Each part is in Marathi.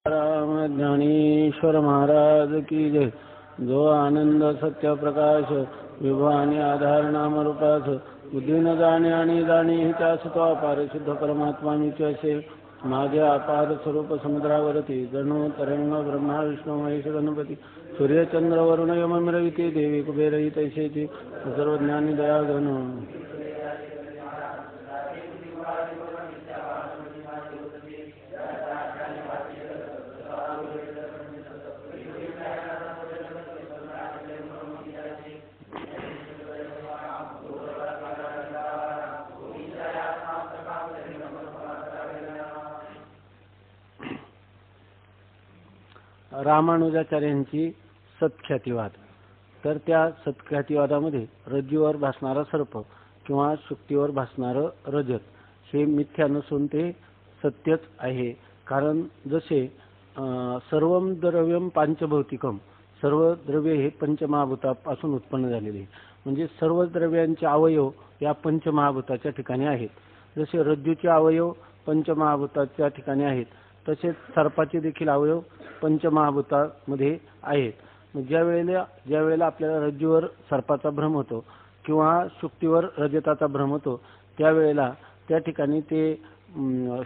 राम ज्ञानेश्वर महाराज की जय। जो आनंद सत्य प्रकाश विभवानी आधार नाम रूपास बुद्धी न जाणे आणि जाणे ही त्यास तो अपार शुद्ध परमात्मा मीच असे माझे अपार स्वरूप समुद्रावरती जणू तरंग ब्रह्मा विष्णू महेश गणपती सूर्यचंद्र वरुण यम मिरविते देवी कुबेरही तैसेची सर्वज्ञानी दया गण। रामानुजाचार्यांची सत्ख्यातिवाद। तर त्या सत्ख्यातिवादामध्ये रज्जूवर भासणारा सर्प किंवा शुक्तीवर भासणारं रजत हे मिथ्या नसून ते सत्यच आहे। कारण जसे सर्वम द्रव्यम पांचभौतिकम, सर्व द्रव्य हे पंचमहाभूतापासून उत्पन्न झालेले आहे, म्हणजे सर्व द्रव्यांचे अवयव या पंचमहाभूताच्या ठिकाणी आहेत। जसे रज्जूचे अवयव पंचमहाभूताच्या ठिकाणी आहेत, तसेच सर्पाचे देखील अवयव पंचमहाभूतामध्ये आहेत। ज्या वेळेला आपल्याला रज्जूवर सर्पाचा भ्रम होतो किंवा शुक्तीवर रजताचा भ्रम होतो, त्यावेळेला त्या ठिकाणी ते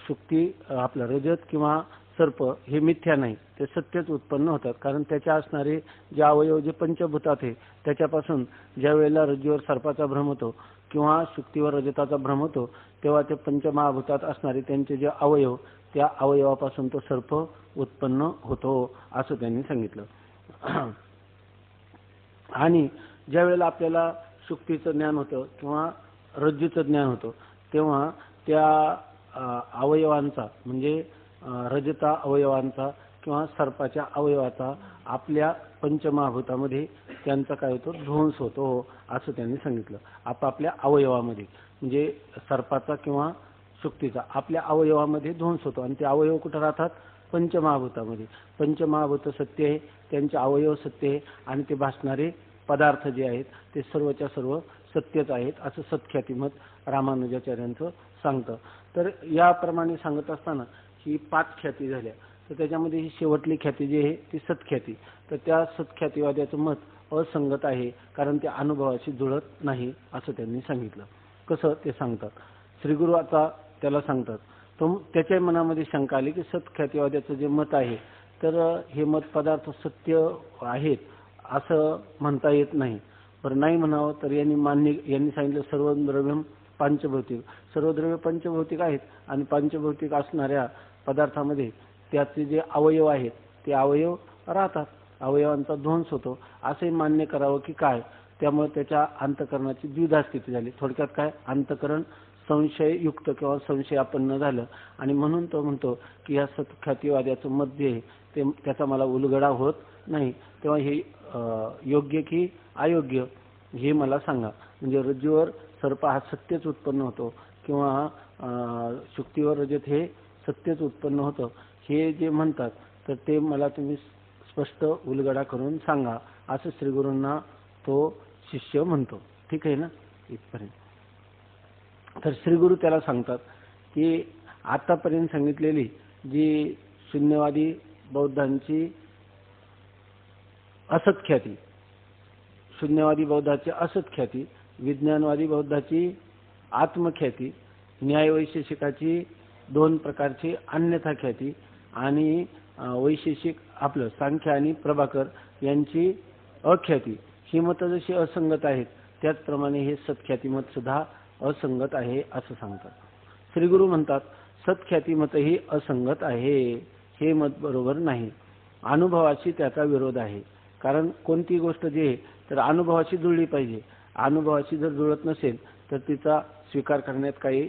शुक्ती आपलं रजत किंवा सर्प हे मिथ्या नाही, ते सत्यच उत्पन्न होतात। कारण त्याच्या असणारे जे अवयव जे पंचभूतात आहे त्याच्यापासून ज्या वेळेला रज्जूवर सर्पाचा भ्रम होतो किंवा शुक्तीवर रजताचा भ्रम होतो, तेव्हा ते पंचमहाभूतात असणारे त्यांचे जे अवयव त्या अवयवापासून तो सर्प उत्पन्न होतो असं त्यांनी सांगितलं। आणि ज्या वेळेला आपल्याला शुक्तीचं ज्ञान होतं किंवा रज्जूचं ज्ञान होतं, तेव्हा त्या अवयवांचा म्हणजे रजता अवयवांचा किंवा सर्पाच्या अवयवाचा आपल्या पंचमहाभूतामध्ये त्यांचा काय होतो, ध्वंस होतो असं त्यांनी सांगितलं। आपापल्या अवयवामध्ये म्हणजे सर्पाचा किंवा शुक्तीचा आपल्या अवयवामध्ये ध्वंस होतो आणि ते अवयव कुठे राहतात, पंचमहाभूतामध्ये। पंचमहाभूत सत्य आहे, त्यांचे अवयव सत्य आहे आणि ते भासणारे पदार्थ जे आहेत ते सर्वच्या सर्व सत्यच आहेत असं सत्ख्यातिमत रामानुजाचार्यांचं सांगतं। तर याप्रमाणे सांगत असताना ही 5 ख्याती झाल्या, तर त्याच्यामध्ये ही शेवटली ख्याती जी आहे ती सत्ख्याती। तर त्या सत्ख्यातिवाद्याचं मत असंगत आहे, कारण ते अनुभवाशी जुळत नाही असं त्यांनी सांगितलं। कसं ते सांगतात, श्रीगुरु आता त्याला सांगतात, तो त्याच्या मनामध्ये शंका आली की सत्ख्यातिवाद्याचं जे मत आहे तर हे मत पदार्थ सत्य आहेत असं म्हणता येत नाही। पण नाही म्हणावं तर यांनी सांगितलं सर्व द्रव्यम पंचभौतिक, सर्व द्रव्य पंचभौतिक आहेत आणि पंचभौतिक असणाऱ्या पदार्थामध्ये त्याचे जे अवयव आहेत ते अवयव राहतात, अवयवांचा ध्वंस होतो असे मान्य करावं की काय। त्यामुळे त्याच्या अंतःकरणाची द्विधा स्थिती झाली। थोडक्यात काय, अंतःकरण संशययुक्त किंवा संशयापन्न झालं आणि म्हणून तो म्हणतो की या सत्ख्यातिवाद्याचं मत जे आहे ते त्याचा मला उलगडा होत नाही, तेव्हा हे योग्य की अयोग्य हे मला सांगा। म्हणजे रज्जूवर सर्प हा सत्यच उत्पन्न होतो किंवा शुक्तीवर रजत हे सत्यच उत्पन्न होतं हे जे म्हणतात, तर ते मला तुम्ही स्पष्ट उलगडा करून सांगा असं श्रीगुरूंना तो शिष्य म्हणतो। ठीक आहे ना इथपर्यंत। तर श्रीगुरु त्याला सांगतात की आतापर्यंत सांगितलेली जी शून्यवादी बौद्धांची असत्ख्याती, शून्यवादी बौद्धाची असत्ख्याती, विज्ञानवादी बौद्धाची आत्मख्याती, न्यायवैशेषिकाची 2 प्रकारची अन्यथा ख्याती आणि वैशेषिक आपलं सांख्य आणि प्रभाकर यांची अख्याती, ही मतं जशी असंगत आहेत त्याचप्रमाणे हे सत्ख्याती मत सुद्धा असंगत आहे असं सांगतात। श्रीगुरु म्हणतात सत्ख्याती मत ही असंगत आहे, हे मत बरोबर नाही, अनुभवाशी त्याचा विरोध आहे। कारण कोणती गोष्ट जी आहे तर अनुभवाशी जुळली पाहिजे, अनुभवाशी जर जुळत नसेल तर तिचा स्वीकार करण्यात काही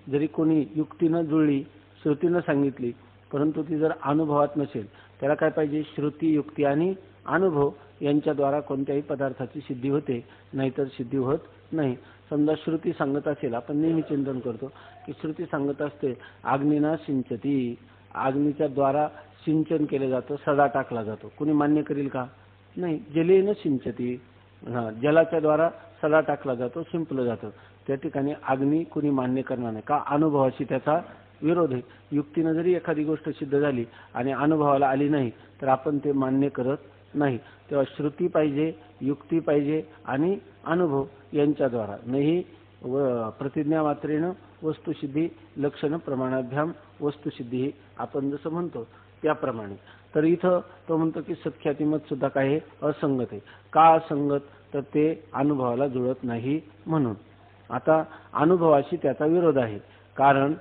जरी कोणी युक्तीनं जुळली, श्रुतीनं सांगितली, परंतु ती जर अनुभवात नसेल, त्याला काय पाहिजे, श्रुती, युक्ती आणि अनुभव यांच्याद्वारा कोणत्याही पदार्थाची सिद्धी होते, नाहीतर सिद्धी होत नाही। समजा श्रुती सांगत असेल, आपण नेहमी चिंतन करतो की श्रुती सांगत असते अग्निना सिंचती, अग्नीच्या द्वारा सिंचन केलं जातं, सडा टाकला जातो, कुणी मान्य करेल का, नाही। जलेन सिंचती, जलाच्या द्वारा सडा टाकला जातो, शिंपलं जातं, त्या ठिकाणी अग्नी कुणी मान्य करणार नाही का, अनुभवाशी त्याचा विरोध आहे. युक्तीनं जरी एखादी गोष्ट सिद्ध झाली आणि अनुभवाला आली नाही तर आपण ते मान्य करत नाही. तेव्हा श्रुती पाहिजे, युक्ती पाहिजे आणि अनुभव यांच्याद्वारा नाही प्रतिज्ञा मात्रेनं वस्तुसिद्धी लक्षण प्रमाणाभ्याम वस्तुसिद्धी आपण जसं म्हणतो त्याप्रमाणे. तर इथं तो म्हणतो की सत्ख्यातिमत सुद्धा काय आहे असंगत आहे. का असंगत? तर ते अनुभवाला जुळत नाही म्हणून. आता अनुभवाशी त्याचा विरोध आहे. कारण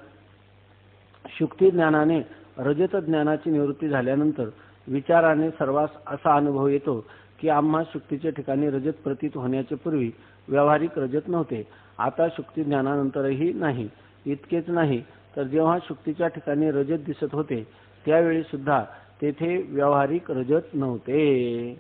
शुक्ती ज्ञानाने रजत ज्ञानाची निवृत्ती झाल्यानंतर विचाराने सर्वांस असा अनुभव येतो की आम्हा शुक्तीच्या ठिकाणी रजत प्रतीत होण्याच्या पूर्वी व्यावहारिक रजत नव्हते, आता शुक्ती ज्ञानानंतरही नाही. इतकेच नाही तर जेव्हा शुक्तीच्या ठिकाणी रजत दिसत होते त्यावेळी सुद्धा तेथे व्यावहारिक रजत नव्हते.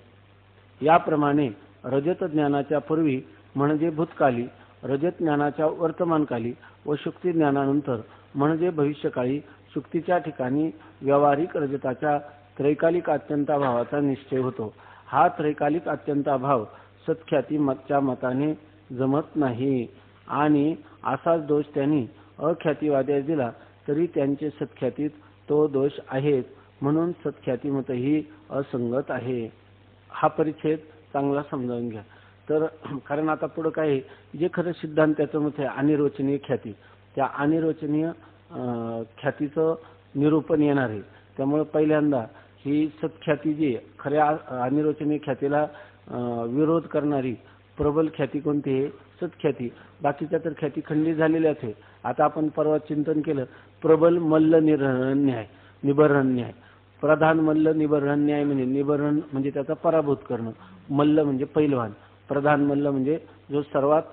याप्रमाणे रजत ज्ञानाच्या पूर्वी म्हणजे भूतकाली, रजत ज्ञानाच्या वर्तमानकाली व शुक्ती ज्ञानानंतर म्हणजे भविष्यकाळी शुक्तीच्या ठिकाणी व्यावहारिक रजताच्या त्रैकालिक अत्यंताभावाचा निश्चय होतो. हा त्रैकालिक अत्यंताभाव सत्ख्यातीच्या मताने जमत नाही आणि असाच दोष त्यांनी अख्यातीवाद्यास दिला तरी त्यांचे सत्ख्यातीत तो दोष आहेच, म्हणून सत्ख्यातीमतही असंगत आहे. हा परिच्छेद चांगला समजावून घ्या. तर कारण आता पुढे काय जे खरं सिद्धांत त्याचं मत आहे अनिर्वचनीय ख्याती, त्या अनिर्वचनीय ख्यातीचं निरूपण येणार आहे. त्यामुळे पहिल्यांदा ही सत्ख्याती जी खऱ्या अनिर्वचनीय ख्यातीला विरोध करणारी प्रबल ख्याती कोणती आहे? सत्ख्याती. बाकीच्या तर ख्याती खंडित झालेल्याच आहे. आता आपण परवा चिंतन केलं प्रबल मल्ल निबर्हन न्याय. प्रधान मल्ल निबर्हन न्याय म्हणजे निबर्हन म्हणजे त्याचा पराभूत करणं, मल्ल म्हणजे पैलवान, प्रधान मल्ल म्हणजे जो सर्वात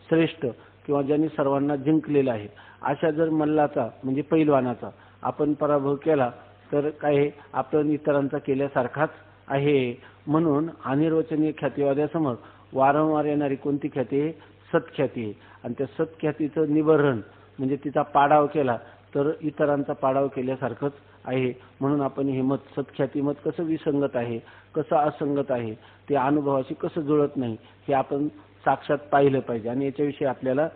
श्रेष्ठ किंवा ज्यांनी सर्वांना जिंकलेला आहे. अशा जर मल्लाचा म्हणजे पैलवानाचा आपण पराभव केला तर काय आपण इतरांचा केल्यासारखाच आहे. म्हणून अनिर्वचनीय ख्यातीवाद्यासमोर वारंवार येणारी कोणती ख्याती आहे? सत्ख्याती आहे. आणि त्या सत्ख्यातीचं निबर्हन म्हणजे तिचा पाडाव केला तर इतरांचा पाडाव केल्यासारखंच आहे. म्हणून आपण हे मत सत्ख्याती मत कसं विसंगत आहे, कसं असंगत आहे, ते अनुभवाशी कसं जुळत नाही हे आपण साक्षात पाहिलं पाहिजे. आणि याच्याविषयी आपल्याला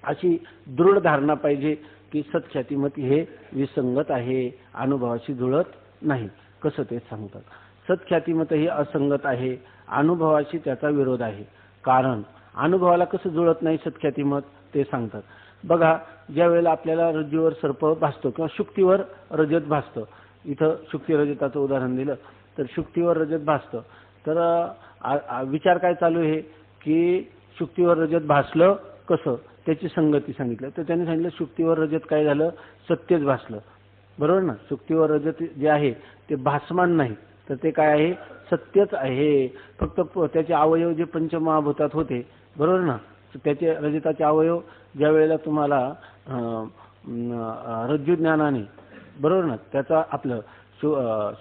अशी दृढ धारणा पाहिजे की सत्ख्याती मत हे विसंगत आहे, अनुभवाशी जुळत नाही. कसं ते सांगतात. सत्ख्याती मत हे असंगत आहे, अनुभवाशी त्याचा विरोध आहे. कारण अनुभवाला कसं जुळत नाही सत्ख्याती मत ते सांगतात. बघा, ज्या वेळेला आपल्याला रज्जूवर सर्प भासतो किंवा शुक्तीवर रजत भासतं, इथं शुक्ती रजताचं उदाहरण दिलं तर शुक्तीवर रजत भासतं, तर विचार काय चालू आहे की शुक्तीवर रजत भासलं कसं, त्याची संगती सांगितलं. तर त्यांनी सांगितलं शुक्तीवर रजत काय झालं? सत्यच भासलं. बरोबर ना? शुक्तीवर रजत जे आहे ते भासमान नाही तर ते काय आहे? सत्यच आहे. फक्त त्याचे अवयव जे पंचमहाभूतात होते, बरोबर ना, त्याचे रजताचे अवयव ज्या वेळेला तुम्हाला रज्जू ज्ञानाने, बरोबर ना, त्याचा आपलं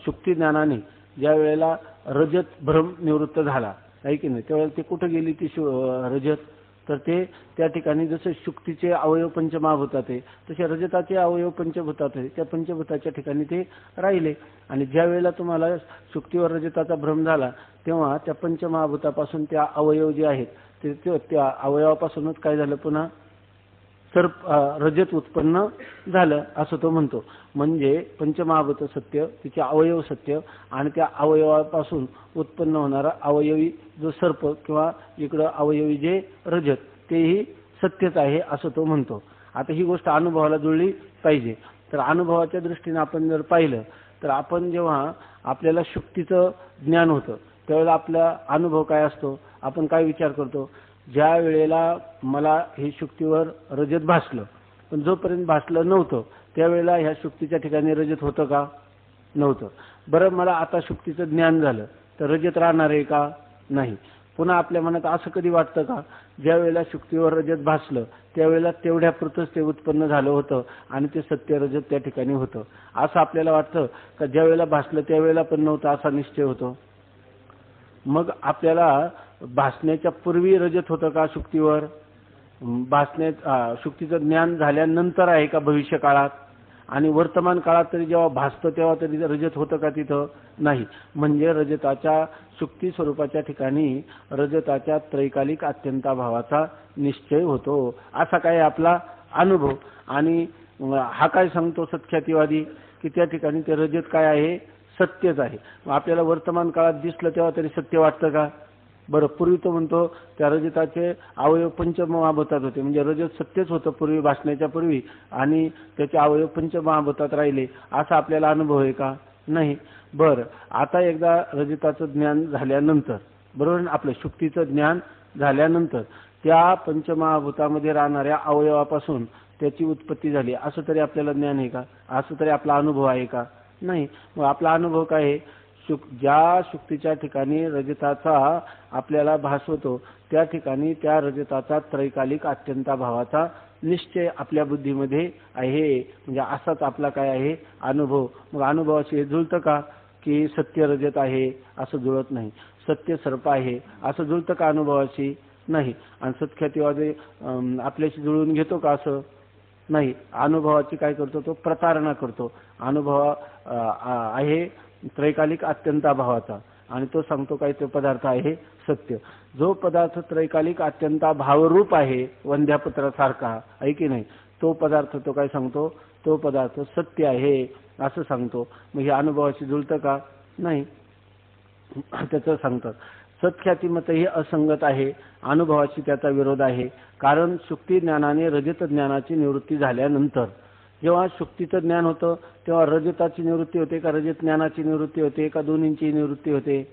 शुक्ती ज्ञानाने ज्या वेळेला रजत भ्रम निवृत्त झाला आहे की नाही, त्यावेळेला ते कुठं गेली ती रजत? तर ते त्या ठिकाणी जसं शुक्तीचे अवयव पंचमहाभूतात आहे तसे रजताचे अवयव पंचभूतात आहे, त्या पंचभूताच्या ठिकाणी ते राहिले. आणि ज्या वेळेला तुम्हाला शुक्तीवर रजताचा भ्रम झाला तेव्हा त्या पंचमहाभूतापासून त्या अवयव जे आहेत ते त्या अवयवापासूनच काय झालं? पुन्हा रजत उत्पन्न झालं असं तो म्हणतो. म्हणजे पंचमहाभूत सत्य, तिचे अवयव सत्य आणि त्या अवयवापासून उत्पन्न होणारा अवयवी जो सर्प किंवा इकडं अवयवी जे रजत तेही सत्यच आहे असं तो म्हणतो. आता ही गोष्ट अनुभवाला जुळली पाहिजे. तर अनुभवाच्या दृष्टीने आपण जर पाहिलं तर आपण जेव्हा आपल्याला शुक्तीचं ज्ञान होतं त्यावेळेला आपला अनुभव काय असतो? आपण काय विचार करतो? ज्या वेळेला मला हे शुक्तीवर रजत भासलं, पण जोपर्यंत भासलं नव्हतं त्यावेळेला ह्या शुक्तीच्या ठिकाणी रजत होतं का? नव्हतं. बरं, मला आता शुक्तीचं ज्ञान झालं तर रजत राहणार आहे का? नाही. पुन्हा आपल्या मनात असं कधी वाटतं का ज्या वेळेला शुक्तीवर रजत भासलं त्यावेळेला तेवढ्यापुरतंच ते उत्पन्न झालं होतं आणि ते सत्य रजत त्या ठिकाणी होतं असं आपल्याला वाटतं का? ज्या वेळेला भासलं त्यावेळेला पण नव्हतं असा निश्चय होतो. मग आपल्याला भासण्याच्या पूर्वी रजत होतं का शुक्तीवर? शुक्तीचं ज्ञान झाल्यानंतर आहे का भविष्य काळात? आणि वर्तमान काळात तरी जेव्हा भासतं तेव्हा तरी रजत होतं का तिथं? नाही. म्हणजे रजताच्या शुक्ती स्वरूपाच्या ठिकाणी रजताच्या त्रैकालिक अत्यंताभावाचा निश्चय होतो. असा काय आपला अनुभव. आणि हा काय सांगतो सत्ख्यातीवादी की त्या ठिकाणी ते रजत काय आहे, सत्यच आहे. आपल्याला वर्तमान काळात दिसलं तेव्हा तरी सत्य वाटतं का? बरं, पूर्वी तो म्हणतो त्या रजताचे अवयव पंचमहाभूतात होते, म्हणजे रजत सत्यच होतं पूर्वी, भासण्याच्या पूर्वी, आणि त्याचे अवयव पंचमहाभूतात राहिले, असा आपल्याला अनुभव आहे का? नाही. बरं, आता एकदा रजताचं ज्ञान झाल्यानंतर, बरोबर, आपलं शुक्तीचं ज्ञान झाल्यानंतर त्या पंचमहाभूतामध्ये राहणाऱ्या अवयवापासून त्याची उत्पत्ती झाली, असं तरी आपल्याला ज्ञान आहे का? असं तरी आपला अनुभव आहे का? नाही. मग आपला अनुभव काय आहे? ज्या शुक्तीच्या ठिकाणी रजताचा आपल्याला भास होतो त्या ठिकाणी त्या रजताचा त्रैकालिक अत्यंताभावाचा निश्चय आपल्या बुद्धीमध्ये आहे, म्हणजे असाच आपला काय आहे, अनुभव. मग अनुभवाशी हे जुळतं का की सत्य रजत आहे? असं जुळत नाही. सत्य सर्प आहे असं जुळतं का अनुभवाशी? नाही. आणि सत्ख्यातीवादी आपल्याशी जुळून घेतो का? असं नाही. अनुभवाची काय करतो तो? प्रतारणा करतो. अनुभव आहे त्रैकालिक अत्यंताभावाचा, आणि तो सांगतो काय, तो पदार्थ आहे सत्य. जो पदार्थ त्रैकालिक अत्यंताभावरूप आहे, वंध्यापत्रासारखा आहे की नाही, तो पदार्थ तो काय सांगतो, तो पदार्थ सत्य आहे असं सांगतो. मग हे अनुभवाशी जुळतं का? नाही. त्याचं सांगतात सत्ख्यातिमत हे असंगत आहे, अनुभवाशी त्याचा विरोध आहे. कारण शुक्ती ज्ञानाने रजत ज्ञानाची निवृत्ती झाल्यानंतर, जेव्हा शुक्तीचं ज्ञान होतं तेव्हा रजताची निवृत्ती होते का रजत ज्ञानाची निवृत्ती होते का दोन्हींची निवृत्ती होते?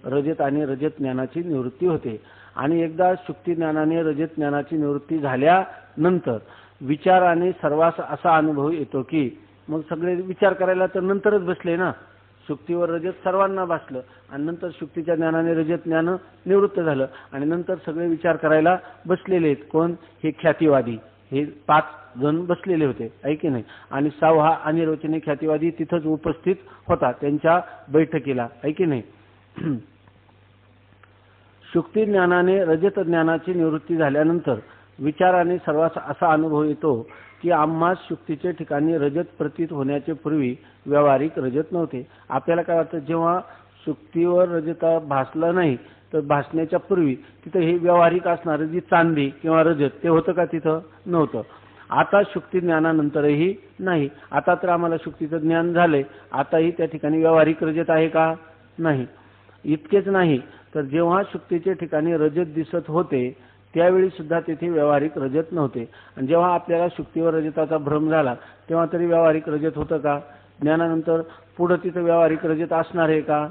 रजत आणि रजत ज्ञानाची निवृत्ती होते. आणि एकदा शुक्ती ज्ञानाने रजत ज्ञानाची निवृत्ती झाल्यानंतर विचाराने सर्वांस असा अनुभव येतो की, मग सगळे विचार करायला तर नंतरच बसले ना, शुक्तीवर रजत सर्वांना भासलं आणि नंतर शुक्तीच्या ज्ञानाने रजत ज्ञान निवृत्त झालं आणि नंतर सगळे विचार करायला बसलेले आहेत. कोण? हे ख्यातीवादी, हे 5 जण बसलेले होते, आहे की नाही. आणि 6 अनिर्वचनीय ख्यातीवादी तिथंच उपस्थित होता त्यांच्या बैठकीला, आहे की नाही. शुक्ती ज्ञानाने रजत ज्ञानाची निवृत्ती झाल्यानंतर विचाराने सर्वांस असा अनुभव येतो की आम्हास शुक्तीचे ठिकाणी रजत प्रतीत होण्याचे पूर्वी व्यावहारिक रजत नव्हते. आपल्याला काय वाटतं, जेव्हा शुक्तीवर रजत भासलं नाही तर भासण्याच्या पूर्वी तिथं हे व्यावहारिक असणारं जी चांदी किंवा रजत ते होतं का? तिथं नव्हतं. आता शुक्ती ज्ञानानंतरही नाही. आता तर आम्हाला शुक्तीचं ज्ञान झालंय, आताही त्या ठिकाणी व्यावहारिक रजत आहे का? नाही. इतकेच नाही तर जेव्हा शुक्तीचे ठिकाणी रजत दिसत होते त्यावेळी सुद्धा तेथे व्यावहारिक रजत नव्हते. आणि जेव्हा आपल्याला शुक्तीवर रजताचा भ्रम झाला तेव्हा तरी व्यावहारिक रजत होतं का? ज्ञानानंतर पुढे तिथं व्यावहारिक रजत असणार आहे का?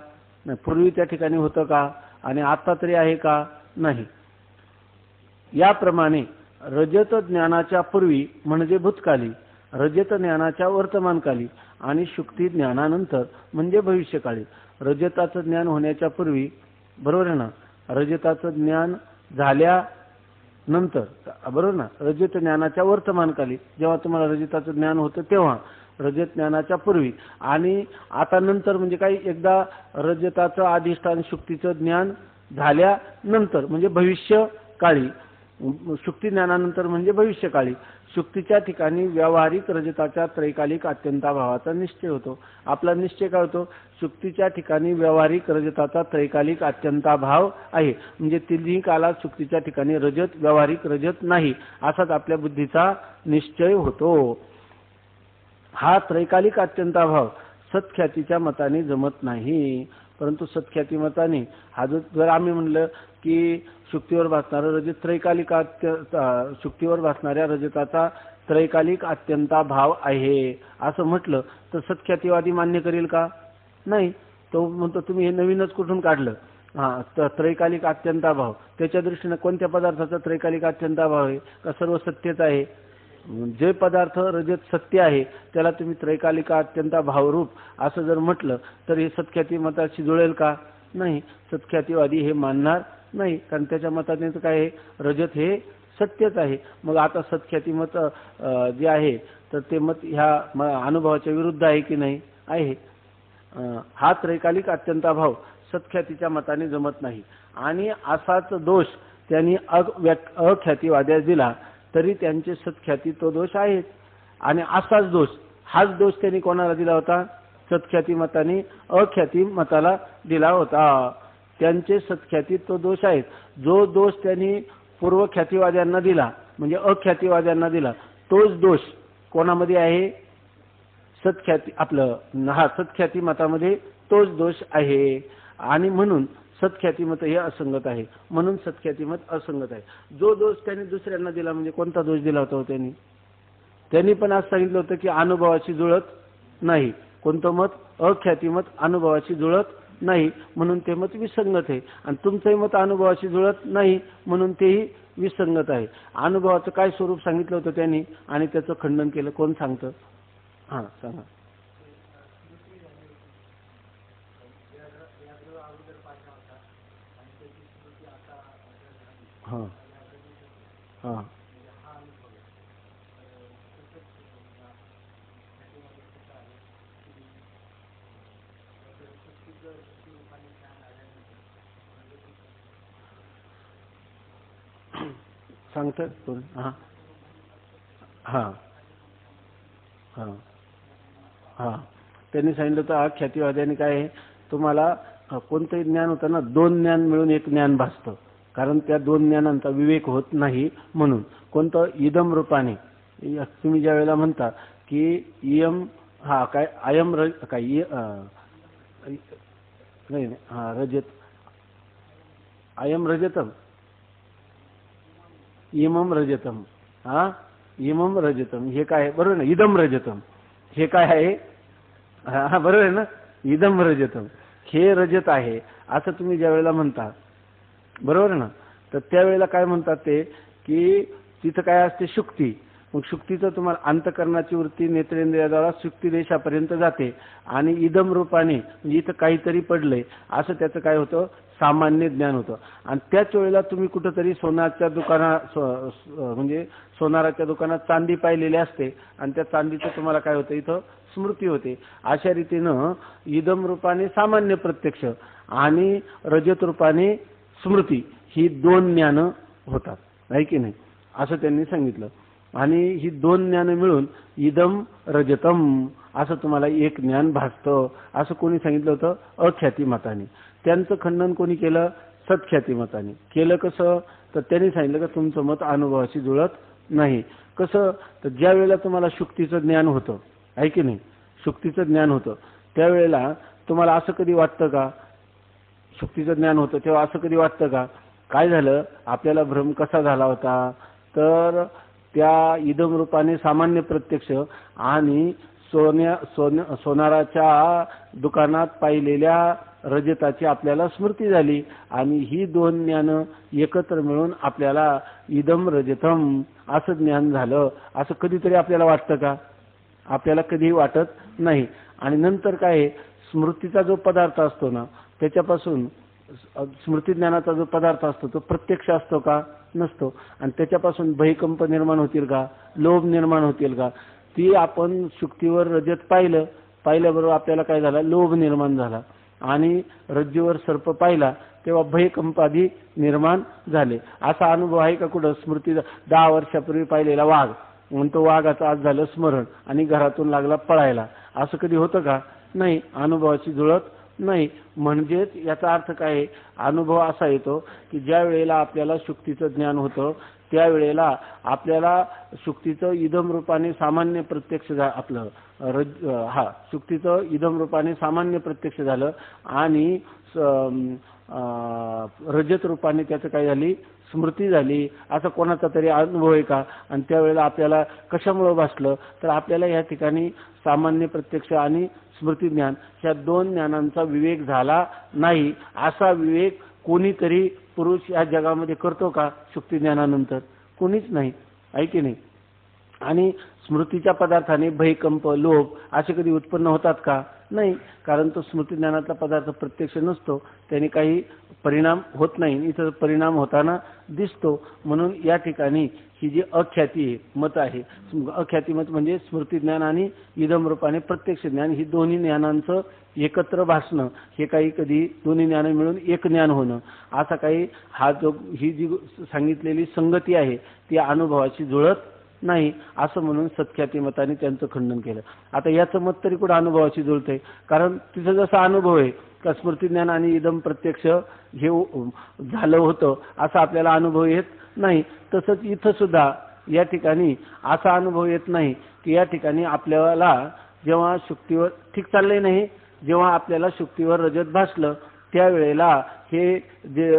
नाही. पूर्वी त्या ठिकाणी होतं का? आणि आता तरी आहे का? नाही. याप्रमाणे रजत ज्ञानाच्या पूर्वी म्हणजे भूतकाली, रजत ज्ञानाच्या वर्तमानकाली आणि शुक्ती ज्ञानानंतर म्हणजे भविष्यकाळी. रजताचं ज्ञान होण्याच्या पूर्वी, बरोबर आहे ना, रजताचं ज्ञान झाल्यानंतर, बरोबर ना, रजत ज्ञानाच्या वर्तमानकाली, जेव्हा तुम्हाला रजताचं ज्ञान होतं तेव्हा, रजत ज्ञानाच्या पूर्वी, आणि आता नंतर म्हणजे काही एकदा रजताचं अधिष्ठान शुक्तीचं ज्ञान झाल्यानंतर म्हणजे भविष्यकाळी. शुक्ती ज्ञानानंतर म्हणजे भविष्यकाळी शुक्तीच्या ठिकाणी व्यावहारिक रजताच्या त्रैकालिक अत्यंताभावाचा निश्चय होतो. आपला निश्चय काय होतो? शुक्तीच्या ठिकाणी व्यावहारिक रजताचा त्रैकालिक अत्यंताभाव आहे, म्हणजे तिन्ही कालात शुक्तीच्या ठिकाणी रजत व्यावहारिक रजत नाही असाच आपल्या बुद्धीचा निश्चय होतो. हा त्रैकालिक अत्यंताभाव सत्ख्यातीच्या मताने जमत नाही. परंतु सत्ख्याती मताने हा जर आम्ही म्हणलं की शुक्तीवर भासणारा रजत त्रैकालिक शुक्तीवर भासणाऱ्या रजताचा त्रैकालिक अत्यंताभाव आहे असं म्हटलं तर सत्ख्यातीवादी मान्य करेल का? नाही. तो म्हणतो तुम्ही हे नवीनच कुठून काढलं? त्रैकालिक अत्यंताभाव, त्याच्या दृष्टीने कोणत्या पदार्थाचा त्रैकालिक अत्यंताभाव आहे का सर्व सत्यच आहे? जे पदार्थ रजत सत्य आहे त्याला तुम्ही त्रैकालिक अत्यंताभावरूप असं जर म्हटलं तर हे सत्ख्याती मताशी जुळेल का? नाही. सत्ख्यातीवादी हे मानणार नाही, कारण त्याच्या मताने तर काय आहे, रजत हे सत्यच आहे. मग आता सत्ख्याती मत जे आहे तर ते मत ह्या अनुभवाच्या विरुद्ध आहे की नाही? आहे. हा त्रैकालिक अत्यंताभाव सत्ख्यातीच्या मताने जमत नाही. आणि असाच दोष त्यांनी अख्यातीवाद्यास दिला तरी त्यांचे सत्ख्याती तो दोष आहे. आणि असाच दोष, हाच दोष त्यांनी कोणाला दिला होता? सत्ख्याती मताने अख्याती मताला दिला होता. त्यांचे सत्ख्याती तो दोष आहेत. जो दोष त्यांनी पूर्व ख्यातीवाद्यांना दिला म्हणजे अख्यातीवाद्यांना दिला, तोच दोष कोणामध्ये आहे? सत्ख्याती आपलं सत्ख्याती मतामध्ये तोच दोष आहे आणि म्हणून सत्ख्याती मत हे असंगत आहे, म्हणून सत्ख्याती मत असंगत आहे. जो दोष त्यांनी दुसऱ्यांना दिला म्हणजे कोणता दोष दिला होता त्यांनी पण आज सांगितलं होतं की अनुभवाची जुळत नाही. कोणतं मत? अख्याती मत अनुभवाची जुळत नाही म्हणून ते मत विसंगत आहे. आणि तुमचंही मत अनुभवाची जुळत नाही म्हणून तेही विसंगत आहे. अनुभवाचं काय स्वरूप सांगितलं होतं त्यांनी आणि त्याचं खंडन केलं. कोण सांगतं? हां सांगा. हां हां सांगतात कोण? हां हां हां हां त्यांनी सांगितलं तर ख्यातीवाद्यांनी काय आहे, तुम्हाला कोणतंही ज्ञान होतं ना, दोन ज्ञान मिळून एक ज्ञान भासतं. कारण त्या दोन ज्ञानांचा विवेक होत नाही म्हणून. कोणतं? इदम रूपाने. तुम्ही ज्या वेळेला म्हणता की इयम काय अयम काय नाही रजत अयम रजतम इमम रजतम इमम रजतम हे काय आहे? बरोबर ना? इदम रजतम हे काय आहे? बरोबर आहे ना? इदम रजतम हे रजत आहे असं तुम्ही ज्या वेळेला म्हणता, बरोबर ना, तर त्यावेळेला काय म्हणतात ते की तिथं काय असते? शुक्ती. मग शुक्तीचं तुम्हाला अंतकरणाची वृत्ती नेत्रेंद्रियाद्वारा शुक्ती देशापर्यंत जाते आणि इदम रूपाने म्हणजे इथं काहीतरी पडलंय असं त्याचं काय होतं? सामान्य ज्ञान होतं. आणि त्याच वेळेला तुम्ही कुठंतरी सोनाच्या दुकानात म्हणजे सोनाराच्या दुकानात चांदी पाहिलेली असते आणि त्या चांदीचं तुम्हाला काय होतं? इथं स्मृती होते. अशा रीतीनं इदम रूपाने सामान्य प्रत्यक्ष आणि रजत रूपाने स्मृती ही दोन ज्ञानं होतात, आहे की नाही? असं त्यांनी सांगितलं. आणि ही दोन ज्ञान मिळून इदम रजतम असं तुम्हाला एक ज्ञान भासतं असं कोणी सांगितलं होतं? अख्याती मताने. त्यांचं खंडन कोणी केलं? सत्ख्याती मताने केलं. कसं? तर त्यांनी सांगितलं की तुमचं मत अनुभवाशी जुळत नाही. कसं? तर ज्या वेळेला तुम्हाला शुक्तीचं ज्ञान होतं, आहे की नाही, शुक्तीचं ज्ञान होतं त्यावेळेला तुम्हाला असं कधी वाटतं का? शुक्तीचं ज्ञान होतं तेव्हा असं कधी वाटतं का काय झालं आपल्याला भ्रम कसा झाला होता? तर त्या इदम रूपाने सामान्य प्रत्यक्ष आणि सोनाराच्या दुकानात पाहिलेल्या रजताची आपल्याला स्मृती झाली आणि ही दोन ज्ञान एकत्र मिळून आपल्याला इदम रजतम असं ज्ञान झालं असं कधीतरी आपल्याला वाटतं का? आपल्याला कधीही वाटत नाही. आणि नंतर काय? स्मृतीचा जो पदार्थ असतो ना त्याच्यापासून स्मृती ज्ञानाचा जो पदार्थ असतो तो प्रत्यक्ष असतो का? नसतो. आणि त्याच्यापासून भयकंप निर्माण होतील का? लोभ निर्माण होतील का? ती आपण शुक्तीवर रजत पाहिल्याबरोबर आपल्याला काय झाला? लोभ निर्माण झाला. आणि रज्जूवर सर्प पाहिला तेव्हा भयकंप आधी निर्माण झाले. असा अनुभव आहे का कुठं? स्मृती 10 वर्षापूर्वी पाहिलेला वाघ म्हणून तो वाघाचं आज झालं स्मरण आणि घरातून लागला पळायला, असं कधी होतं का? नाही. अनुभवाची जुळत नाही. म्हणजेच याचा अर्थ काय? अनुभव असा येतो की ज्या वेळेला आपल्याला शुक्तीचं ज्ञान होतं त्यावेळेला आपल्याला शुक्तीचं इदम रूपाने सामान्य प्रत्यक्ष आपलं शुक्तीचं इदम रूपाने सामान्य प्रत्यक्ष झालं आणि रजत रूपाने त्याचं काय झाली? स्मृती झाली. असं कोणाचा तरी अनुभव आहे का? आणि त्यावेळेला आपल्याला कशामुळे भासलं? तर आपल्याला या ठिकाणी सामान्य प्रत्यक्ष आणि स्मृती ज्ञान या दोन ज्ञानांचा विवेक झाला नाही. असा विवेक कोणीतरी पुरुष या जगामध्ये करतो का? शुक्ती ज्ञानानंतर कोणीच नाही, आहे की नाही? आणि स्मृतीच्या पदार्थाने भयकंप लोभ असे कधी उत्पन्न होतात का? नाही. कारण तो स्मृती ज्ञानाचा पदार्थ प्रत्यक्ष नसतो, त्याने काही परिणाम होत नाही. इथं परिणाम होताना दिसतो. म्हणून या ठिकाणी ही जी अख्याती मत आहे, अख्याती मत म्हणजे स्मृती ज्ञान आणि इदम रूपाने प्रत्यक्ष ज्ञान ही दोन्ही ज्ञानांचं एकत्र भासणं, हे काही कधी दोन्ही ज्ञान मिळून एक ज्ञान होणं, असा काही ही जी सांगितलेली संगती आहे ती अनुभवाची जुळत नाही असं म्हणून सत्ख्याती मताने त्यांचं खंडन केलं. आता याचं मत तरी कुठं अनुभवाची जुळतंय? कारण तिथं जसा अनुभव आहे का स्मृती ज्ञान आणि इदम प्रत्यक्ष हे झालं होतं असा आपल्याला अनुभव येत नाही. तसंच इथं सुद्धा या ठिकाणी असा अनुभव येत नाही की या ठिकाणी आपल्याला जेव्हा शुक्तीवर ठीक चाललंय नाही, जेव्हा आपल्याला शुक्तीवर रजत भासलं त्यावेळेला हे जे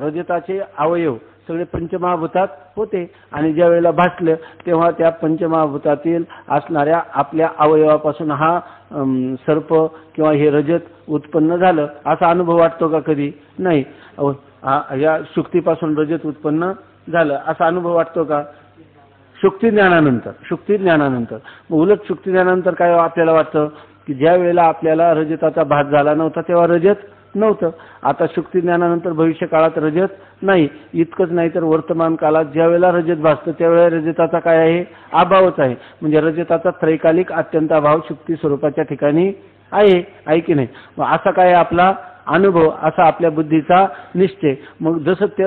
रजताचे अवयव सगळे पंचमहाभूतात होते आणि ज्या वेळेला भासलं तेव्हा त्या पंचमहाभूतातील असणाऱ्या आपल्या अवयवापासून हा सर्प किंवा हे रजत उत्पन्न झालं असा अनुभव वाटतो का कधी? नाही. या शुक्तीपासून रजत उत्पन्न झालं असा अनुभव वाटतो का? शुक्ती ज्ञानानंतर उलट शुक्ती ज्ञानानंतर काय आपल्याला वाटतं की ज्या वेळेला आपल्याला रजताचा भास झाला नव्हता तेव्हा रजत नव्हतं. आता शुक्ती ज्ञानानंतर भविष्य काळात रजत नाही. इतकंच नाही तर वर्तमान काळात ज्या वेळेला रजत भासतं त्यावेळेला रजताचा काय आहे? अभावच आहे. म्हणजे रजताचा त्रैकालिक अत्यंत अभाव शुक्ती स्वरूपाच्या ठिकाणी आहे की नाही? मग असा काय आपला अनुभव, असा आपल्या बुद्धीचा निश्चय. मग जसं ते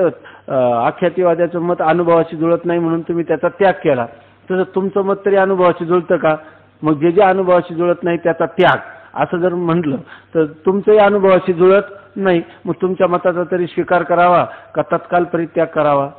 आख्यातीवाद्याचं मत अनुभवाशी जुळत नाही म्हणून तुम्ही त्याचा त्याग केला, तसं तुमचं मत तरी अनुभवाशी जुळतं का? मग जे अनुभवाशी जुळत नाही त्याचा त्याग असं जर म्हटलं तर तुमचंही अनुभवाशी जुळत नाही. मग तुमच्या मताचा तरी स्वीकार करावा का तत्काल परित्याग करावा?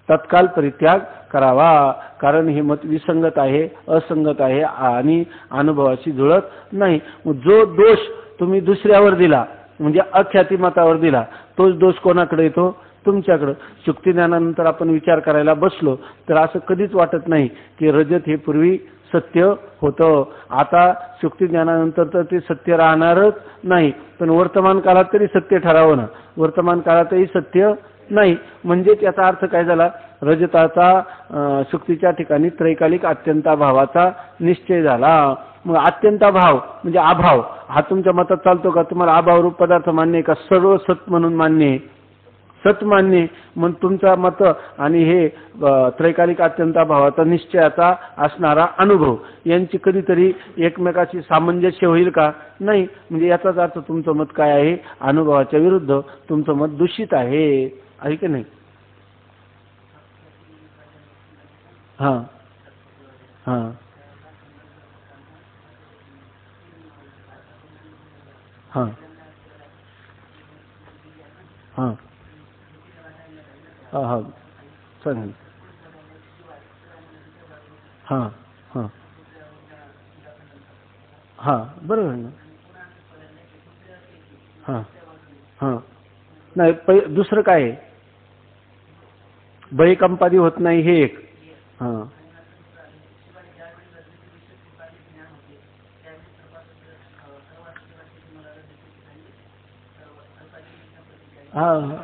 तत्काल परित्याग करावा, कारण हे मत विसंगत आहे, असंगत आहे आणि अनुभवाशी जुळत नाही. मग जो दोष तुम्ही दुसऱ्यावर दिला म्हणजे अख्याती मतावर दिला तोच दोष कोणाकडे येतो? तुमच्याकडं. शुक्ती ज्ञानानंतर आपण विचार करायला बसलो तर असं कधीच वाटत नाही की रजत हे पूर्वी सत्य होतं. आता शुक्ती ज्ञानानंतर तर ते सत्य राहणारच नाही, पण वर्तमान काळात तरी सत्य ठरावं ना. वर्तमान काळातही सत्य नाही म्हणजे त्याचा अर्थ काय झाला? रजताचा शुक्तीच्या ठिकाणी त्रैकालिक अत्यंताभावाचा निश्चय झाला. मग अत्यंताभाव म्हणजे अभाव हा तुमच्या मतात चालतो का? तुम्हाला अभाव रूप पदार्थ मान्य आहे का? सर्व सत म्हणून मान्य आहे, सत मान्य. मग तुमचा मत आणि हे त्रैकालिक अत्यंताभावाचा निश्चयाचा असणारा अनुभव यांची कधीतरी एकमेकाशी सामंजस्य होईल का? नाही. म्हणजे याचाच अर्थ तुमचं मत काय आहे? अनुभवाच्या विरुद्ध तुमचं मत दूषित आहे की नाही? हां हां हां हां हां हां चालेल. हां हां हां बरोबर आहे ना. हां हां नाही दुसरं काय आहे? भयकंपादी होत नाही हे एक. हां हां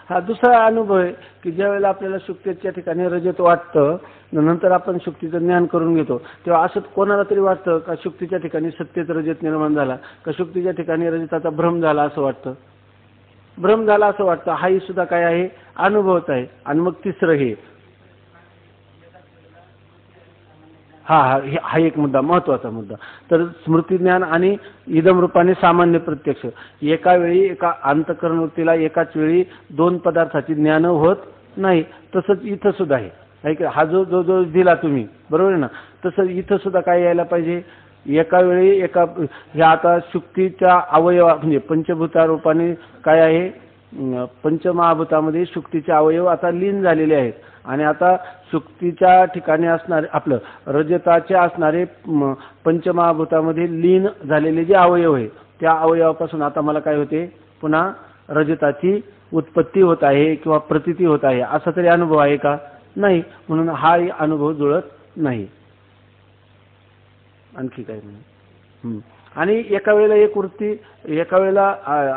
हा दुसरा अनुभव आहे की ज्या वेळेला आपल्याला शुक्तीच्या ठिकाणी रजत वाटतं नंतर आपण शुक्तीचं ज्ञान करून घेतो तेव्हा असं कोणाला तरी वाटतं का शुक्तीच्या ठिकाणी सत्यच रजत निर्माण झाला का शुक्तीच्या ठिकाणी रजताचा भ्रम झाला असं वाटतं? भ्रम झाला असं वाटतं. हाही सुद्धा काय आहे? अनुभवत आहे. आणि मग तिसरं हे हा एक मुद्दा, महत्वाचा मुद्दा. तर स्मृतिज्ञान आणि इदम रूपाने सामान्य प्रत्यक्ष एका वेळी एका अंतःकरण वृत्तीला एकाच वेळी दोन पदार्थाची ज्ञान होत नाही. तसंच इथं सुद्धा आहे. हा जो जो जो दिला तुम्ही बरोबर आहे ना, तसं इथं सुद्धा काय यायला पाहिजे? एका वेळी एका ह्या आता शुक्तीच्या अवयवा म्हणजे पंचभूता रूपाने काय आहे? पंचमहाभूतामध्ये शुक्तीचे अवयव आता लीन झालेले आहेत आणि आता शुक्तीच्या ठिकाणी असणारे आपलं रजताचे असणारे पंचमहाभूतामध्ये लीन झालेले जे अवयव आहे त्या अवयवापासून आता मला काय होते? पुन्हा रजताची उत्पत्ती होत आहे किंवा प्रतीती होत आहे. असा तरी अनुभव आहे का? नाही. म्हणून हाही अनुभव जुळत नाही. आणखी काय नाही. आणि एका वेळेला एक वृत्ती, एका वेळेला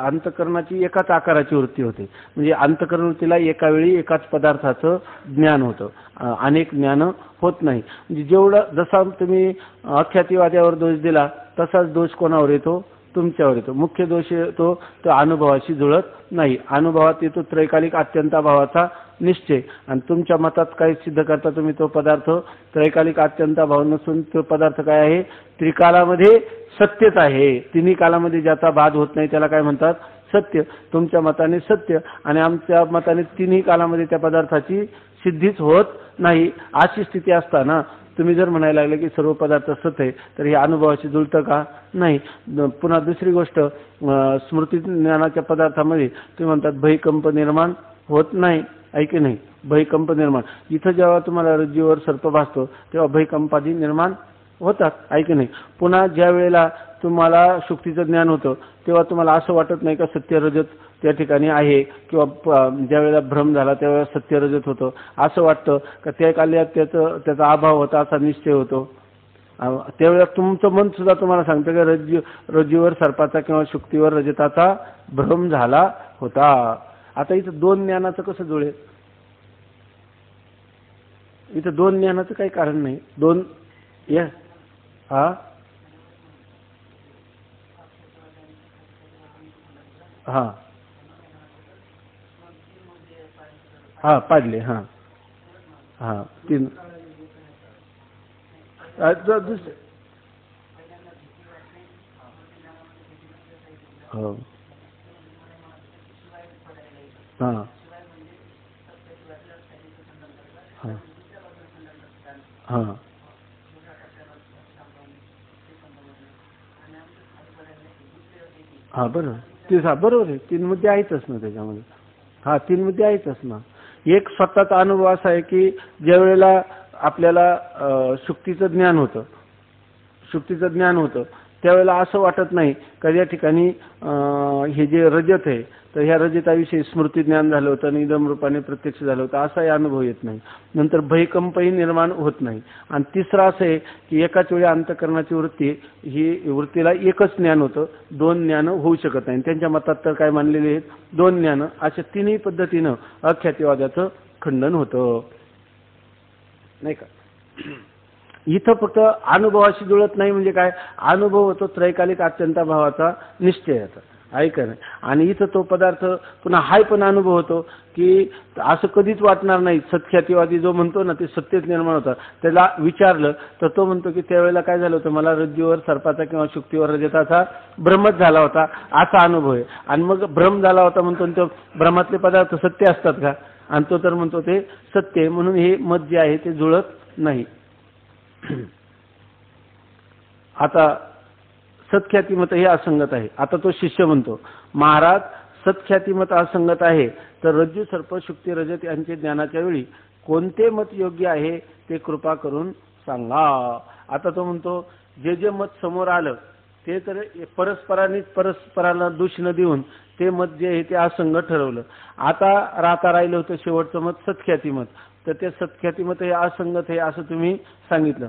अंतःकरणाची एकाच आकाराची वृत्ती होते. म्हणजे अंतःकरण वृत्तीला एका वेळी एकाच पदार्थाचं ज्ञान होतं, अनेक ज्ञान होत नाही. म्हणजे जेवढं जसा तुम्ही अख्यातीवाद्यावर दोष दिला तसाच दोष कोणावर येतो? तुमच्यावर येतो. मुख्य दोष येतो तो अनुभवाशी जुळत नाही. अनुभवात येतो त्रैकालिक अत्यंताभावाचा निश्चय आणि तुमच्या मतात काय सिद्ध करता तुम्ही? तो पदार्थ त्रैकालिक अत्यंताभाव नसून तो पदार्थ काय आहे? त्रिकालामध्ये सत्यच आहे. तिन्ही कालामध्ये ज्याचा बाध होत नाही त्याला काय म्हणतात? सत्य. तुमच्या मताने सत्य आणि आमच्या मताने तिन्ही कालामध्ये त्या पदार्थाची सिद्धीच होत नाही. अशी स्थिती असताना तुम्ही जर म्हणायला लागले की सर्व पदार्थ सत्य आहे तर हे अनुभवाशी जुळतं का? नाही. पुन्हा दुसरी गोष्ट, स्मृती ज्ञानाच्या पदार्थामध्ये तुम्ही म्हणतात भयकंप निर्माण होत नाही. आहे की नाही, भयकंप निर्माण. इथं जेव्हा तुम्हाला रज्जूवर सर्प भासतो तेव्हा भयकंपादी निर्माण होतात, आहे की नाही. पुन्हा ज्या वेळेला तुम्हाला शुक्तीचं ज्ञान होतं तेव्हा तुम्हाला असं वाटत नाही का सत्य रजत त्या ठिकाणी आहे, किंवा ज्या वेळेला भ्रम झाला त्यावेळेला सत्य रजत होतं, असं वाटतं का त्या काल्यात त्याचा अभाव होता असा निश्चय होतो. त्यावेळेला तुमचं मन सुद्धा तुम्हाला सांगतं की रज्जूवर सर्पाचा किंवा शुक्तीवर रजताचा भ्रम झाला होता. आता इथं दोन ज्ञानाचं कसं जुळेल? इथं दोन ज्ञानाचं काही कारण नाही. दोन हा हा हा पाडले. हा हा तीन दुसरे हो हा हा हा हा बरोबर. बरोबर आहे, तीन मुद्दे आहेतच ना त्याच्यामध्ये. हा तीन मुद्दे आहेतच ना. एक स्वतःचा अनुभव असा आहे की ज्या वेळेला आपल्याला शुक्तीचं ज्ञान होतं, त्यावेळेला असं वाटत नाही का या ठिकाणी हे जे रजत आहे तर ह्या रजताविषयी स्मृती ज्ञान झालं होतं आणि इदम रूपाने प्रत्यक्ष झालं होतं असाही अनुभव येत नाही. नंतर भयकंपही निर्माण होत नाही. आणि तिसरं असं आहे की एकाच वेळी अंतःकरणाची वृत्ती ही वृत्तीला एकच ज्ञान होतं, दोन ज्ञान होऊ शकत नाही. त्यांच्या मतात तर काय मानलेले आहेत, दोन ज्ञान. अशा तिन्ही पद्धतीनं अख्यातीवादाचं खंडन होतं, नाही का. इथं फक्त अनुभवाशी जुळत नाही म्हणजे काय, अनुभव होतो त्रैकालिक अत्यंताभावाचा निश्चयाचा, आहे का नाही. आणि इथं तो पदार्थ पुन्हा हाय पण अनुभव होतो की असं कधीच वाटणार नाही. सत्ख्यातीवादी जो म्हणतो ना ते सत्यच निर्माण होतं, त्याला विचारलं तर तो म्हणतो की त्यावेळेला काय झालं होतं, मला रज्जूवर सर्पाचा किंवा शुक्तीवर रजताचा भ्रमच झाला होता असा अनुभव आहे. आणि मग भ्रम झाला होता म्हणतो, तो भ्रमातले पदार्थ सत्य असतात का, आणि तो तर म्हणतो ते सत्य आहे. म्हणून हे मत जे आहे ते जुळत नाही. आता सत्ख्यातीमत हे असंगत आहे. आता तो शिष्य म्हणतो, महाराज सत्ख्यातीमत असंगत आहे तर रज्जू सर्प शुक्ती रजत यांचे ज्ञानाच्या वेळी कोणते मत योग्य आहे ते कृपा करून सांगा. आता तो म्हणतो जे जे मत समोर आलं ते तर परस्पराला दोष न देऊन ते मत जे आहे ते असंगत ठरवलं. आता राहिलं होतं शेवटचं मत सत्ख्यातीमत. तर ते सत्ख्यातीमत हे असंगत आहे असं तुम्ही सांगितलं.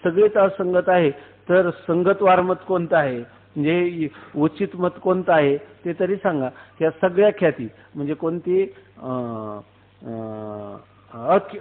सगळेच असंगत आहे तर संगतवार मत कोणतं आहे, म्हणजे उचित मत कोणतं आहे ते तरी सांगा. या सगळ्या ख्याती म्हणजे कोणती,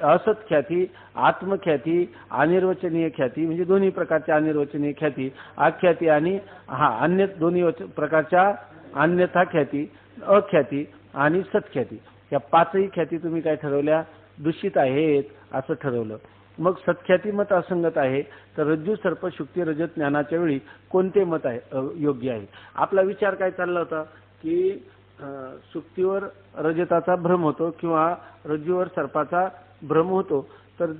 असत्ख्याती, आत्मख्याती, अनिर्वचनीय ख्याती म्हणजे दोन्ही प्रकारच्या अनिर्वचनीय ख्याती, आख्याती आणि अन्य दोन्ही प्रकारच्या अन्यथा ख्याती, अख्याती आणि सत्ख्याती, या पाचही ख्याती तुम्ही काय ठरवल्या, दूषित आहेत असं ठरवलं. मग सत्ख्याती मत असंगत आहे तर रज्जू सर्प शुक्ती रजत ज्ञानाच्या वेळी कोणते मत आहे योग्य आहे. आपला विचार काय चालला होता की शुक्तीवर रजताचा भ्रम होतो किंवा रज्जूवर सर्पाचा भ्रम होतो. तर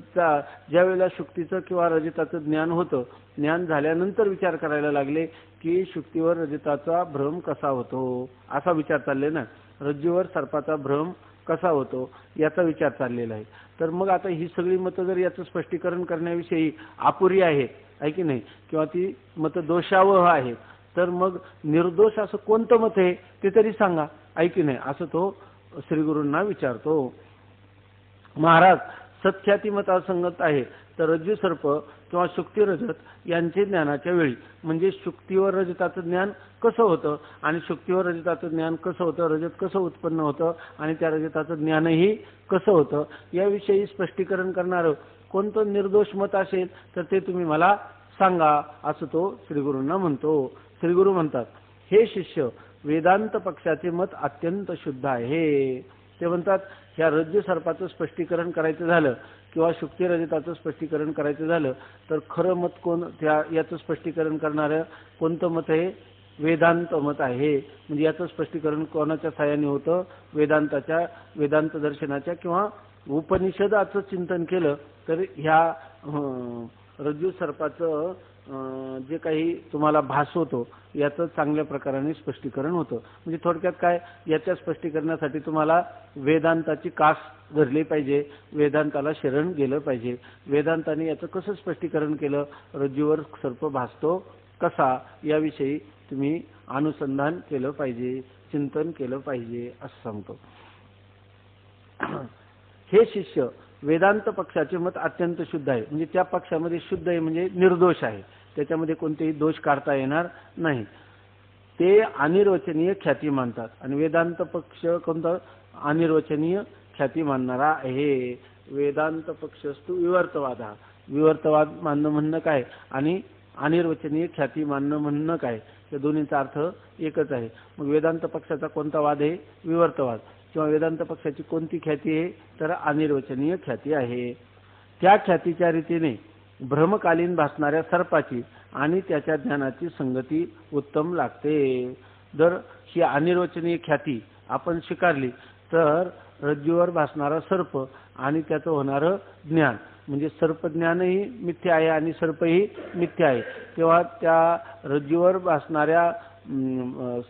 ज्या वेळेला शुक्तीचं किंवा रजताचं ज्ञान होतं, ज्ञान झाल्यानंतर विचार करायला लागले की शुक्तीवर रजताचा भ्रम कसा होतो, असा विचार चालले ना. रज्जूवर सर्पाचा भ्रम कसा होतो याचा विचार चाललेला आहे. तर मग आता ही सगळी मतं जर याचं स्पष्टीकरण करण्याविषयी अपुरी आहेत, आहे की नाही, किंवा ती मतं दोषावह आहेत, तर मग निर्दोष असं कोणतं मत आहे ते तरी सांगा, आहे की नाही, असं तो श्रीगुरूंना विचारतो. महाराज सत्ख्याती मत असंगत आहे तर रज्जू सर्प किंवा शुक्ती रजत यांचे ज्ञानाच्या वेळी म्हणजे शुक्तीवर रजताचं ज्ञान कसं होतं आणि शुक्तीवर रजताचं ज्ञान कसं होतं, रजत कसं उत्पन्न होतं आणि त्या रजताचं ज्ञानही कसं होतं याविषयी स्पष्टीकरण करणारं कोणतं निर्दोष मत असेल तर ते तुम्ही मला सांगा, असं तो श्रीगुरूंना म्हणतो. श्रीगुरू म्हणतात, हे शिष्य वेदांत पक्षाचे मत अत्यंत शुद्ध आहे. ते म्हणतात ह्या रज्जू सर्पाचं स्पष्टीकरण करायचं झालं किंवा शुक्ती रजताचं स्पष्टीकरण करायचं झालं तर खरं मत कोण, त्या याचं स्पष्टीकरण करणारं कोणतं मत आहे, वेदांत मत आहे. म्हणजे याचं स्पष्टीकरण कोणाच्या साहाय्याने होतं, वेदांत दर्शनाच्या किंवा उपनिषदाचं चिंतन केलं तर ह्या रज्जू सर्पाचं जे काही तुम्हाला भास होतो याचं चांगल्या प्रकाराने स्पष्टीकरण होतं. म्हणजे थोडक्यात काय, याच्या स्पष्टीकरणासाठी तुम्हाला वेदांताची कास धरली पाहिजे, वेदांताला शरण गेलं पाहिजे. वेदांताने याचं कसं स्पष्टीकरण केलं, रज्जूवर सर्प भासतो कसा, याविषयी तुम्ही अनुसंधान केलं पाहिजे, चिंतन केलं पाहिजे असं सांगतो. हे शिष्य वेदांत पक्षाचे मत अत्यंत शुद्ध आहे. म्हणजे त्या पक्षामध्ये शुद्ध आहे म्हणजे निर्दोष आहे, त्याच्यामध्ये कोणतेही दोष काढता येणार नाही. ते अनिर्वचनीय ख्याती मानतात. आणि वेदांत पक्ष कोणता, अनिर्वचनीय ख्याती मानणारा आहे. वेदांत पक्षस्तु विवर्तवाद, विवर्तवाद मानणं म्हणणं काय आणि अनिर्वचनीय ख्याती मानणं म्हणणं काय, या दोन्हीचा अर्थ एकच आहे. मग वेदांत पक्षाचा कोणता वाद आहे, विवर्तवाद. किंवा वेदांत पक्षाची कोणती ख्याती आहे, तर अनिर्वचनीय ख्याती आहे. त्या ख्यातीच्या रीतीने भ्रमकालीन भासणाऱ्या सर्पाची आणि त्याच्या ज्ञानाची संगती उत्तम लागते. जर ही अनिर्वचनीय ख्याती आपण स्वीकारली तर रज्जूवर भासणारा सर्प आणि त्याचं होणारं ज्ञान, म्हणजे सर्पज्ञानही मिथ्या आहे आणि सर्पही मिथ्या आहे, तेव्हा त्या रज्जूवर भासणाऱ्या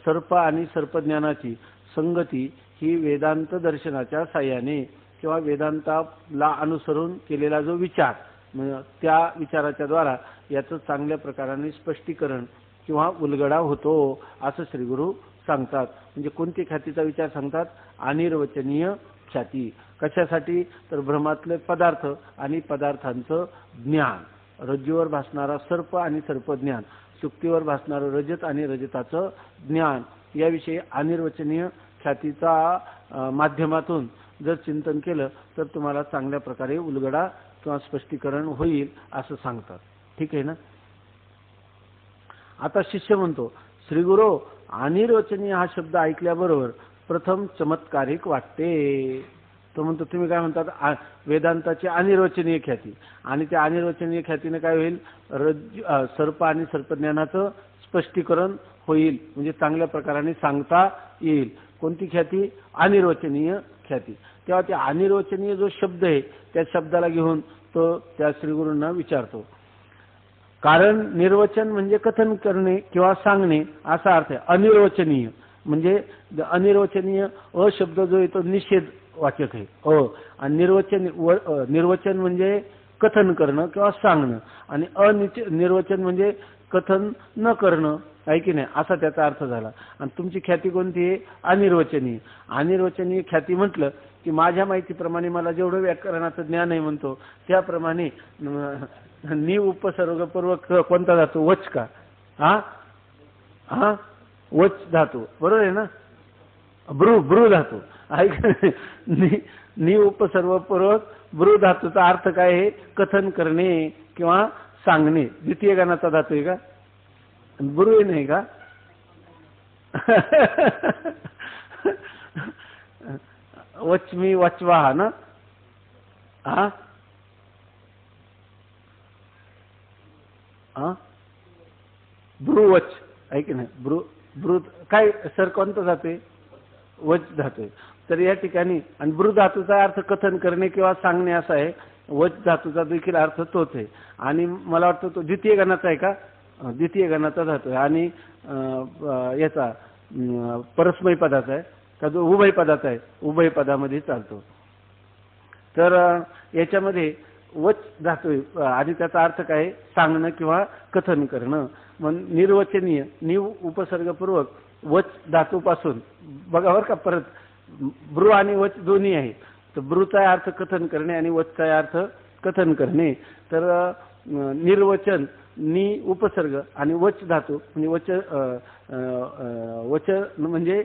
सर्प आणि सर्पज्ञानाची संगती ही वेदांत दर्शनाच्या साह्याने किंवा वेदांताला अनुसरून केलेला जो विचार, त्या विचाराच्या द्वारा याचं चांगल्या प्रकाराने स्पष्टीकरण किंवा उलगडा होतो असं श्री गुरु सांगतात. म्हणजे कोणती ख्यातीचा विचार सांगतात, अनिर्वचनीय ख्याती. कशासाठी, तर भ्रमातले पदार्थ आणि पदार्थांचं ज्ञान, रज्जूवर भासणारा सर्प आणि सर्पज्ञान, सुक्तीवर भासणारं रजत आणि रजताचं ज्ञान, याविषयी अनिर्वचनीय ख्यातीचा माध्यमातून जर चिंतन केलं तर तुम्हाला चांगल्या प्रकारे उलगडा किंवा स्पष्टीकरण होईल असं सांगतात. ठीक आहे ना. आता शिष्य म्हणतो, श्री गुरु अनिर्वचनीय हा शब्द ऐकल्याबरोबर प्रथम चमत्कारिक वाटते. तो म्हणतो तुम्ही काय म्हणतात, वेदांताची अनिर्वचनीय ख्याती, आणि त्या अनिर्वचनीय ख्यातीने काय होईल, सर्प आणि सर्पज्ञानाचं स्पष्टीकरण होईल, म्हणजे चांगल्या प्रकाराने सांगता येईल. कोणती ख्याती, अनिर्वचनीय ख्याती. तेव्हा त्या अनिर्वचनीय जो शब्द आहे त्या शब्दाला घेऊन तो त्या श्रीगुरूंना विचारतो. कारण निर्वचन म्हणजे कथन करणे किंवा सांगणे असा अर्थ आहे. अनिर्वचनीय म्हणजे अनिर्वचनीय अ शब्द जो आहे तो निषेध वाचक आहे आणि निर्वचन म्हणजे कथन करणं किंवा सांगणं, आणि अनिर्वचन म्हणजे कथन न करणं आहे की नाही, असा त्याचा अर्थ झाला. आणि तुमची ख्याती कोणती आहे, अनिर्वचनीय. अनिर्वचनीय ख्याती म्हटलं की माझ्या माहितीप्रमाणे मला जेवढं व्याकरणाचं ज्ञान आहे म्हणतो त्याप्रमाणे नि उपसर्गपूर्वक कोणता धातू, वच का, हा वच धातू, बरोबर आहे ना, ब्रू धातू ऐक. नि उपसर्गपूर्वक ब्रू धातूचा अर्थ काय आहे, कथन करणे किंवा सांगणे. द्वितीय गणाचा धातू आहे का, ब्रू नाही का. वचमी वचवा ना, ब्रुवच आहे की नाही. ब्रू काय सर कोणतं जाते, वच धातू. तर या ठिकाणी आणि ब्रू धातूचा अर्थ कथन करणे किंवा सांगणे असा आहे. वच धातूचा देखील अर्थ तोच आहे. आणि मला वाटतं तो द्वितीय गणाचा आहे का, द्वितीय गणाचा धातू आहे. आणि याचा परस्मय पदाचा आहे का, जो उभय पदाचा आहे, उभय पदामध्ये चालतो. तर याच्यामध्ये वच धातू आणि त्याचा अर्थ काय, सांगणं किंवा कथन करणं. मग निर्वचनीय नि उपसर्गपूर्वक वच धातूपासून बघा बरं का, परत ब्रू आणि वच दोन्ही आहे. तर ब्रूचा अर्थ कथन करणे आणि वचचा अर्थ कथन करणे. तर निर्वचन नि उपसर्ग आणि वच धातू म्हणजे वच म्हणजे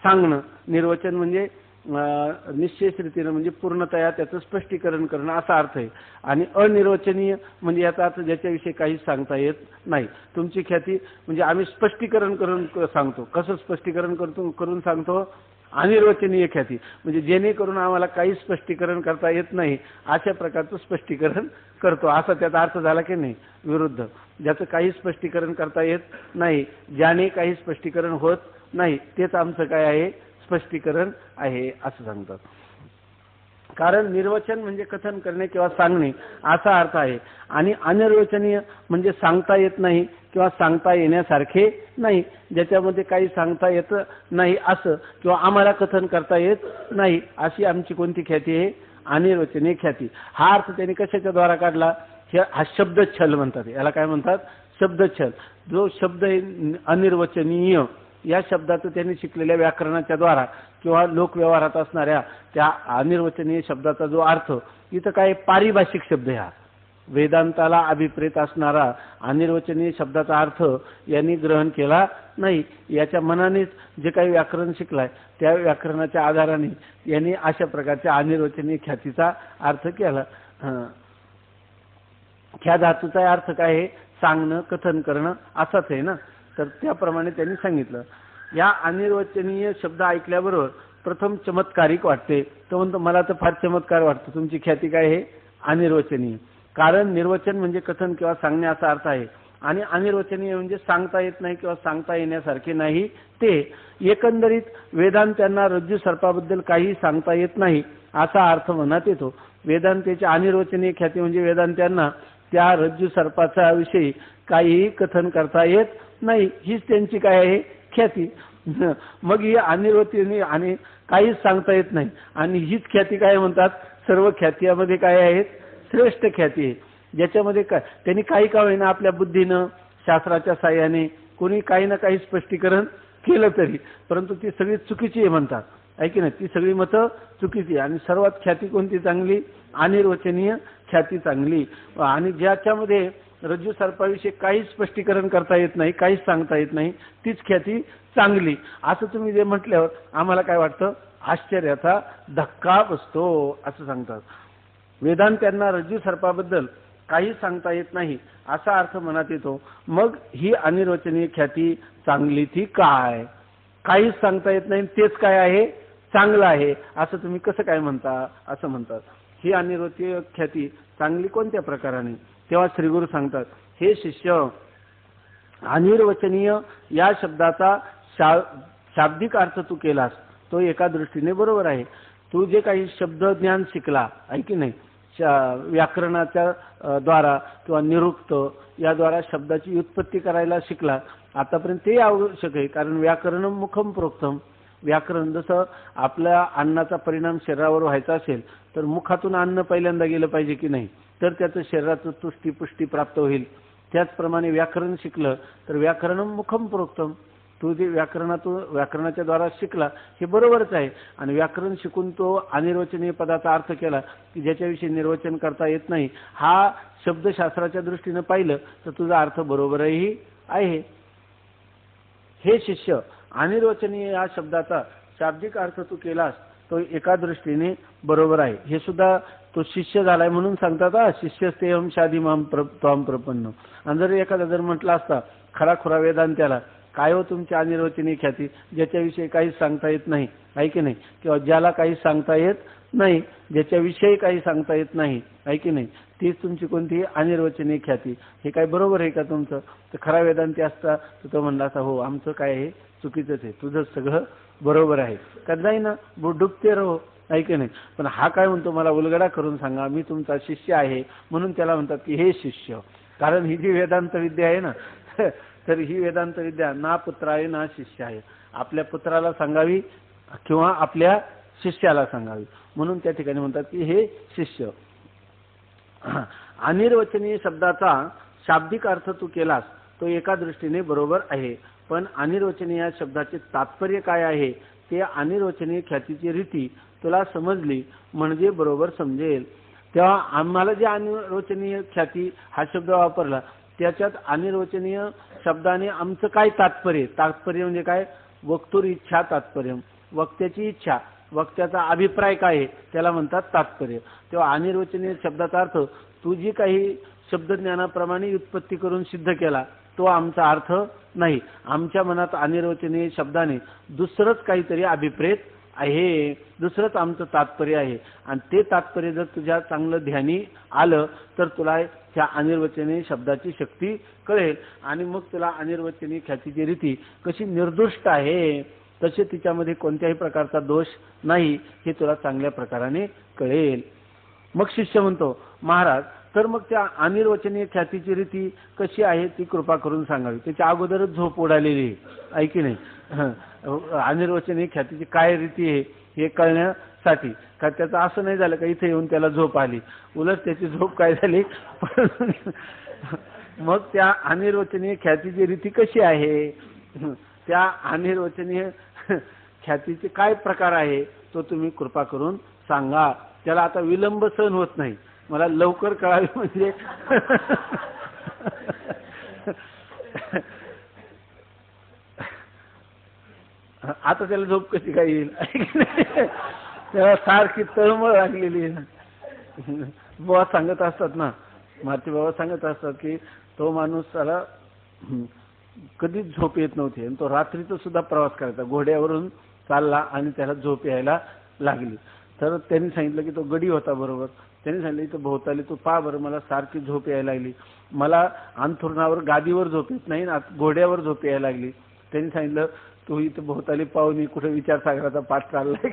सांगणं, निर्वचन म्हणजे निश्चित रीतीनं म्हणजे पूर्णतया त्याचं स्पष्टीकरण करणं असा अर्थ आहे. आणि अनिर्वचनीय म्हणजे याचा अर्थ ज्याच्याविषयी काहीच सांगता येत नाही. तुमची ख्याती म्हणजे आम्ही स्पष्टीकरण करून सांगतो. कसं स्पष्टीकरण करून सांगतो, अनिर्वचनीय ख्याती म्हणजे जेणेकरून आम्हाला काही स्पष्टीकरण करता येत नाही अशा प्रकारचं स्पष्टीकरण करतो, असा त्याचा अर्थ झाला की नाही. विरुद्ध ज्याचं काही स्पष्टीकरण करता येत नाही, ज्याने काही स्पष्टीकरण होत नाही, तेच आमचं काय आहे, स्पष्टीकरण आहे असं सांगतात. कारण निर्वचन म्हणजे कथन करणे किंवा सांगणे असा अर्थ आहे आणि अनिर्वचनीय म्हणजे सांगता येत नाही किंवा सांगता येण्यासारखे नाही, ज्याच्यामध्ये काही सांगता येत नाही असं किंवा आम्हाला कथन करता येत नाही अशी आमची कोणती ख्याती आहे? अनिर्वचनीय ख्याती. हा अर्थ त्यांनी कशाच्या द्वारा काढला? हा शब्दच्छल म्हणतात. याला काय म्हणतात? शब्दच्छल. जो शब्द अनिर्वचनीय या शब्दाचं त्यांनी शिकलेल्या व्याकरणाच्या द्वारा किंवा लोकव्यवहारात असणाऱ्या त्या अनिर्वचनीय शब्दाचा जो अर्थ इथं काय पारिभाषिक शब्द हा वेदांताला अभिप्रेत असणारा अनिर्वचनीय शब्दाचा अर्थ यांनी ग्रहण केला नाही. याच्या मनानेच जे काही व्याकरण शिकलाय त्या व्याकरणाच्या आधाराने यांनी अशा प्रकारच्या अनिर्वचनीय ख्यातीचा अर्थ केला. ख्या धातूचा अर्थ काय आहे? सांगणं, कथन करणं असाच आहे ना. तर त्याप्रमाणे त्यांनी सांगितलं. या अनिर्वचनीय शब्द ऐकल्याबरोबर प्रथम चमत्कारिक वाटते. तो म्हणतो मला तर फार चमत्कार वाटतो. तुमची ख्याती काय आहे? अनिर्वचनीय. कारण निर्वचन म्हणजे कथन किंवा सांगणे असा अर्थ आहे आणि अनिर्वचनीय म्हणजे सांगता येत नाही किंवा सांगता येण्यासारखे नाही ते. एकंदरीत वेदांत्यांना रज्जू सर्पाबद्दल काही सांगता येत नाही असा अर्थ मनात येतो. वेदांतेच्या अनिर्वचनीय ख्याती म्हणजे वेदांत्यांना त्या रज्जू सर्पाचा विषयी काहीही कथन करता येत नाही, हीच त्यांची काय आहे? ख्याती. मग ही अनिर्वचनीय आणि काहीच सांगता येत नाही आणि हीच ख्याती काय म्हणतात? सर्व ख्यातीमध्ये काय आहेत? श्रेष्ठ ख्याती आहे. ज्याच्यामध्ये काय त्यांनी काही का होईना आपल्या बुद्धीनं शास्त्राच्या साह्याने कोणी काही ना काही स्पष्टीकरण केलं तरी, परंतु ती सगळी चुकीची आहे म्हणतात. आहे की नाही? ती सगळी मतं चुकीची आहे आणि सर्वात ख्याती कोणती चांगली? अनिर्वचनीय ख्याती चांगली. आणि ज्याच्यामध्ये रज्जू सर्पाविषयी काहीच स्पष्टीकरण करता येत नाही, काहीच सांगता येत नाही, तीच ख्याती चांगली. असं तुम्ही जे म्हटल्यावर आम्हाला काय वाटतं? आश्चर्याचा धक्का बसतो असं सांगतात. वेदांत्यांना रज्जू सर्पाबद्दल काही सांगता येत नाही असा अर्थ मनात येतो. मग ही अनिर्वचनीय ख्याती चांगली ती काय? काहीच सांगता येत नाही तेच काय आहे? चांगलं आहे असं तुम्ही कसं काय म्हणता? असं म्हणतात. ही अनिर्वचनीय ख्याती चांगली कोणत्या प्रकाराने? तेव्हा श्रीगुरु सांगतात, हे शिष्य, अनिर्वचनीय या शब्दाचा शाब्दिक अर्थ तू केलास तो एका दृष्टीने बरोबर आहे. तू जे काही शब्द ज्ञान शिकला आहे की नाही, व्याकरणाच्या द्वारा किंवा निरुक्त याद्वारा शब्दाची व्युत्पत्ती करायला शिकला, आतापर्यंत ते आवश्यक आहे. कारण व्याकरण मुखम प्रोक्तम. व्याकरण जसं आपल्या अन्नाचा परिणाम शरीरावर व्हायचा असेल तर मुखातून अन्न पहिल्यांदा गेलं पाहिजे की नाही, तर त्याचं शरीराचं तुष्टी पुष्टी प्राप्त होईल. त्याचप्रमाणे व्याकरण शिकलं तर व्याकरण मुखम प्रोक्तम. तू जे व्याकरणाच्या द्वारा शिकला हे बरोबरच आहे आणि व्याकरण शिकून तो अनिर्वचनीय पदाचा अर्थ केला की ज्याच्याविषयी निर्वचन करता येत नाही, हा शब्दशास्त्राच्या दृष्टीने पाहिलं तर तुझा अर्थ बरोबरही आहे. हे शिष्य, अनिर्वचनीय या शब्दाचा शाब्दिक अर्थ तू केलास तो एका दृष्टीने बरोबर आहे. हे सुद्धा तो शिष्य झालाय म्हणून सांगतात, शिष्यस्तेहम शादीमाम त्वाम प्रपन्न. आणि जर एखादा जर म्हटला असता खराखुरा वेदांत्याला, काय हो तुमची अनिर्वचनीय ख्याती, ज्याच्याविषयी काहीच सांगता येत नाही आहे की नाही, किंवा ज्याला काही सांगता येत नाही, ज्याच्याविषयी काही सांगता येत नाही आहे की नाही, तीच तुमची कोणती अनिर्वचनीय ख्याती. हे काय बरोबर आहे का तुमचं? तर खरा वेदांती असता तर तो म्हणला असता, हो आमचं काय आहे चुकीचंच आहे, तुझं सगळं बरोबर आहे. का नाही ना, डुबते रहो आहे की नाही. पण हा काय म्हणतो, मला उलगडा करून सांगा, मी तुमचा शिष्य आहे. म्हणून त्याला म्हणतात की हे शिष्य. कारण ही जी वेदांत विद्या आहे ना, तर ही वेदांत विद्या ना पुत्राय ना शिष्य आहे. आपल्या पुत्राला सांगावी किंवा आपल्या शिष्याला सांगावी. म्हणून त्या ठिकाणी म्हणतात की हे शिष्य. अनिर्वचनीय शब्दाचा शाब्दिक अर्थ तू केलास तो एका दृष्टीने बरोबर आहे, पण अनिर्वचनीय या शब्दाचे तात्पर्य काय आहे ते अनिर्वचनीय ख्यातीची रीती तुला समजली म्हणजे बरोबर समजेल. तेव्हा आम्हाला जे अनिर्वचनीय ख्याती हा शब्द वापरला त्याच्यात अनिर्वचनीय शब्दाने आमचं काय तात्पर्य? तात्पर्य म्हणजे काय? वक्तुर इच्छा तात्पर्य. वक्त्याची इच्छा, वक्त्याचा अभिप्राय काय आहे त्याला म्हणतात तात्पर्य. तेव्हा अनिर्वचनीय शब्दाचा अर्थ तू जी काही शब्दज्ञानाप्रमाणे व्युत्पत्ती करून सिद्ध केला तो आमचा अर्थ नाही. आमच्या मनात अनिर्वचनीय शब्दाने दुसरंच काहीतरी अभिप्रेत आहे, दुसरंच आमचं तात्पर्य आहे. आणि ते तात्पर्य जर तुझ्या चांगलं ध्यानी आलं तर तुला त्या अनिर्वचनीय शब्दाची शक्ती कळेल आणि मग तुला अनिर्वचनीय ख्यातीची रीती कशी निर्दुष्ट आहे तसे तिच्यामध्ये कोणत्याही प्रकारचा दोष नाही हे तुला चांगल्या प्रकाराने कळेल. मग शिष्य म्हणतो, महाराज तर मग त्या अनिर्वचनीय ख्यातीची रीती कशी आहे ती कृपा करून सांगावी. त्याच्या अगोदरच झोप उडालेली आहे, ऐकी नाही. अनिर्वचनीय ख्यातीची काय रीती आहे हे कळण्यासाठी, का त्याचं असं नाही झालं का इथे येऊन त्याला झोप आली, उलट त्याची झोप काय झाली. मग त्या अनिर्वचनीय ख्यातीची रीती कशी आहे, त्या अनिर्वचनीय ख्यातीचे काय प्रकार आहे तो तुम्ही कृपा करून सांगा. त्याला आता विलंब सहन होत नाही, मला लवकर कळावे म्हणजे. आता त्याला झोप कशी काय येईल, त्याला सारखी तळमळ लागलेली आहे. बाबा सांगत असतात ना, मारुती बाबा सांगत असतात की तो माणूस त्याला कधीच झोप येत नव्हती आणि तो रात्रीचा सुद्धा प्रवास करायचा, घोड्यावरून चालला आणि त्याला झोप यायला लागली. तर त्यांनी सांगितलं की तो गडी होता बरोबर, त्यांनी सांगितलं इथं भोवताली तू पहा बरं, मला सारखी झोप यायला लागली, मला अंथरुणावर गादीवर झोप येत नाही, घोड्यावर झोप यायला लागली. त्यांनी सांगितलं तू इथं भोवताली पाहुणी कुठे विचारसागराचा पाठ चाललाय.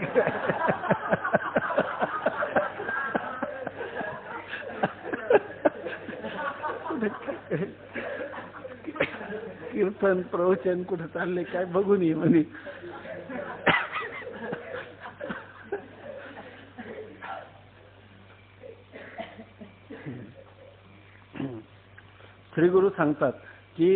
कीर्तन प्रवचन कुठे चालले काय बघून ये म्हणे. श्री गुरु सांगतात की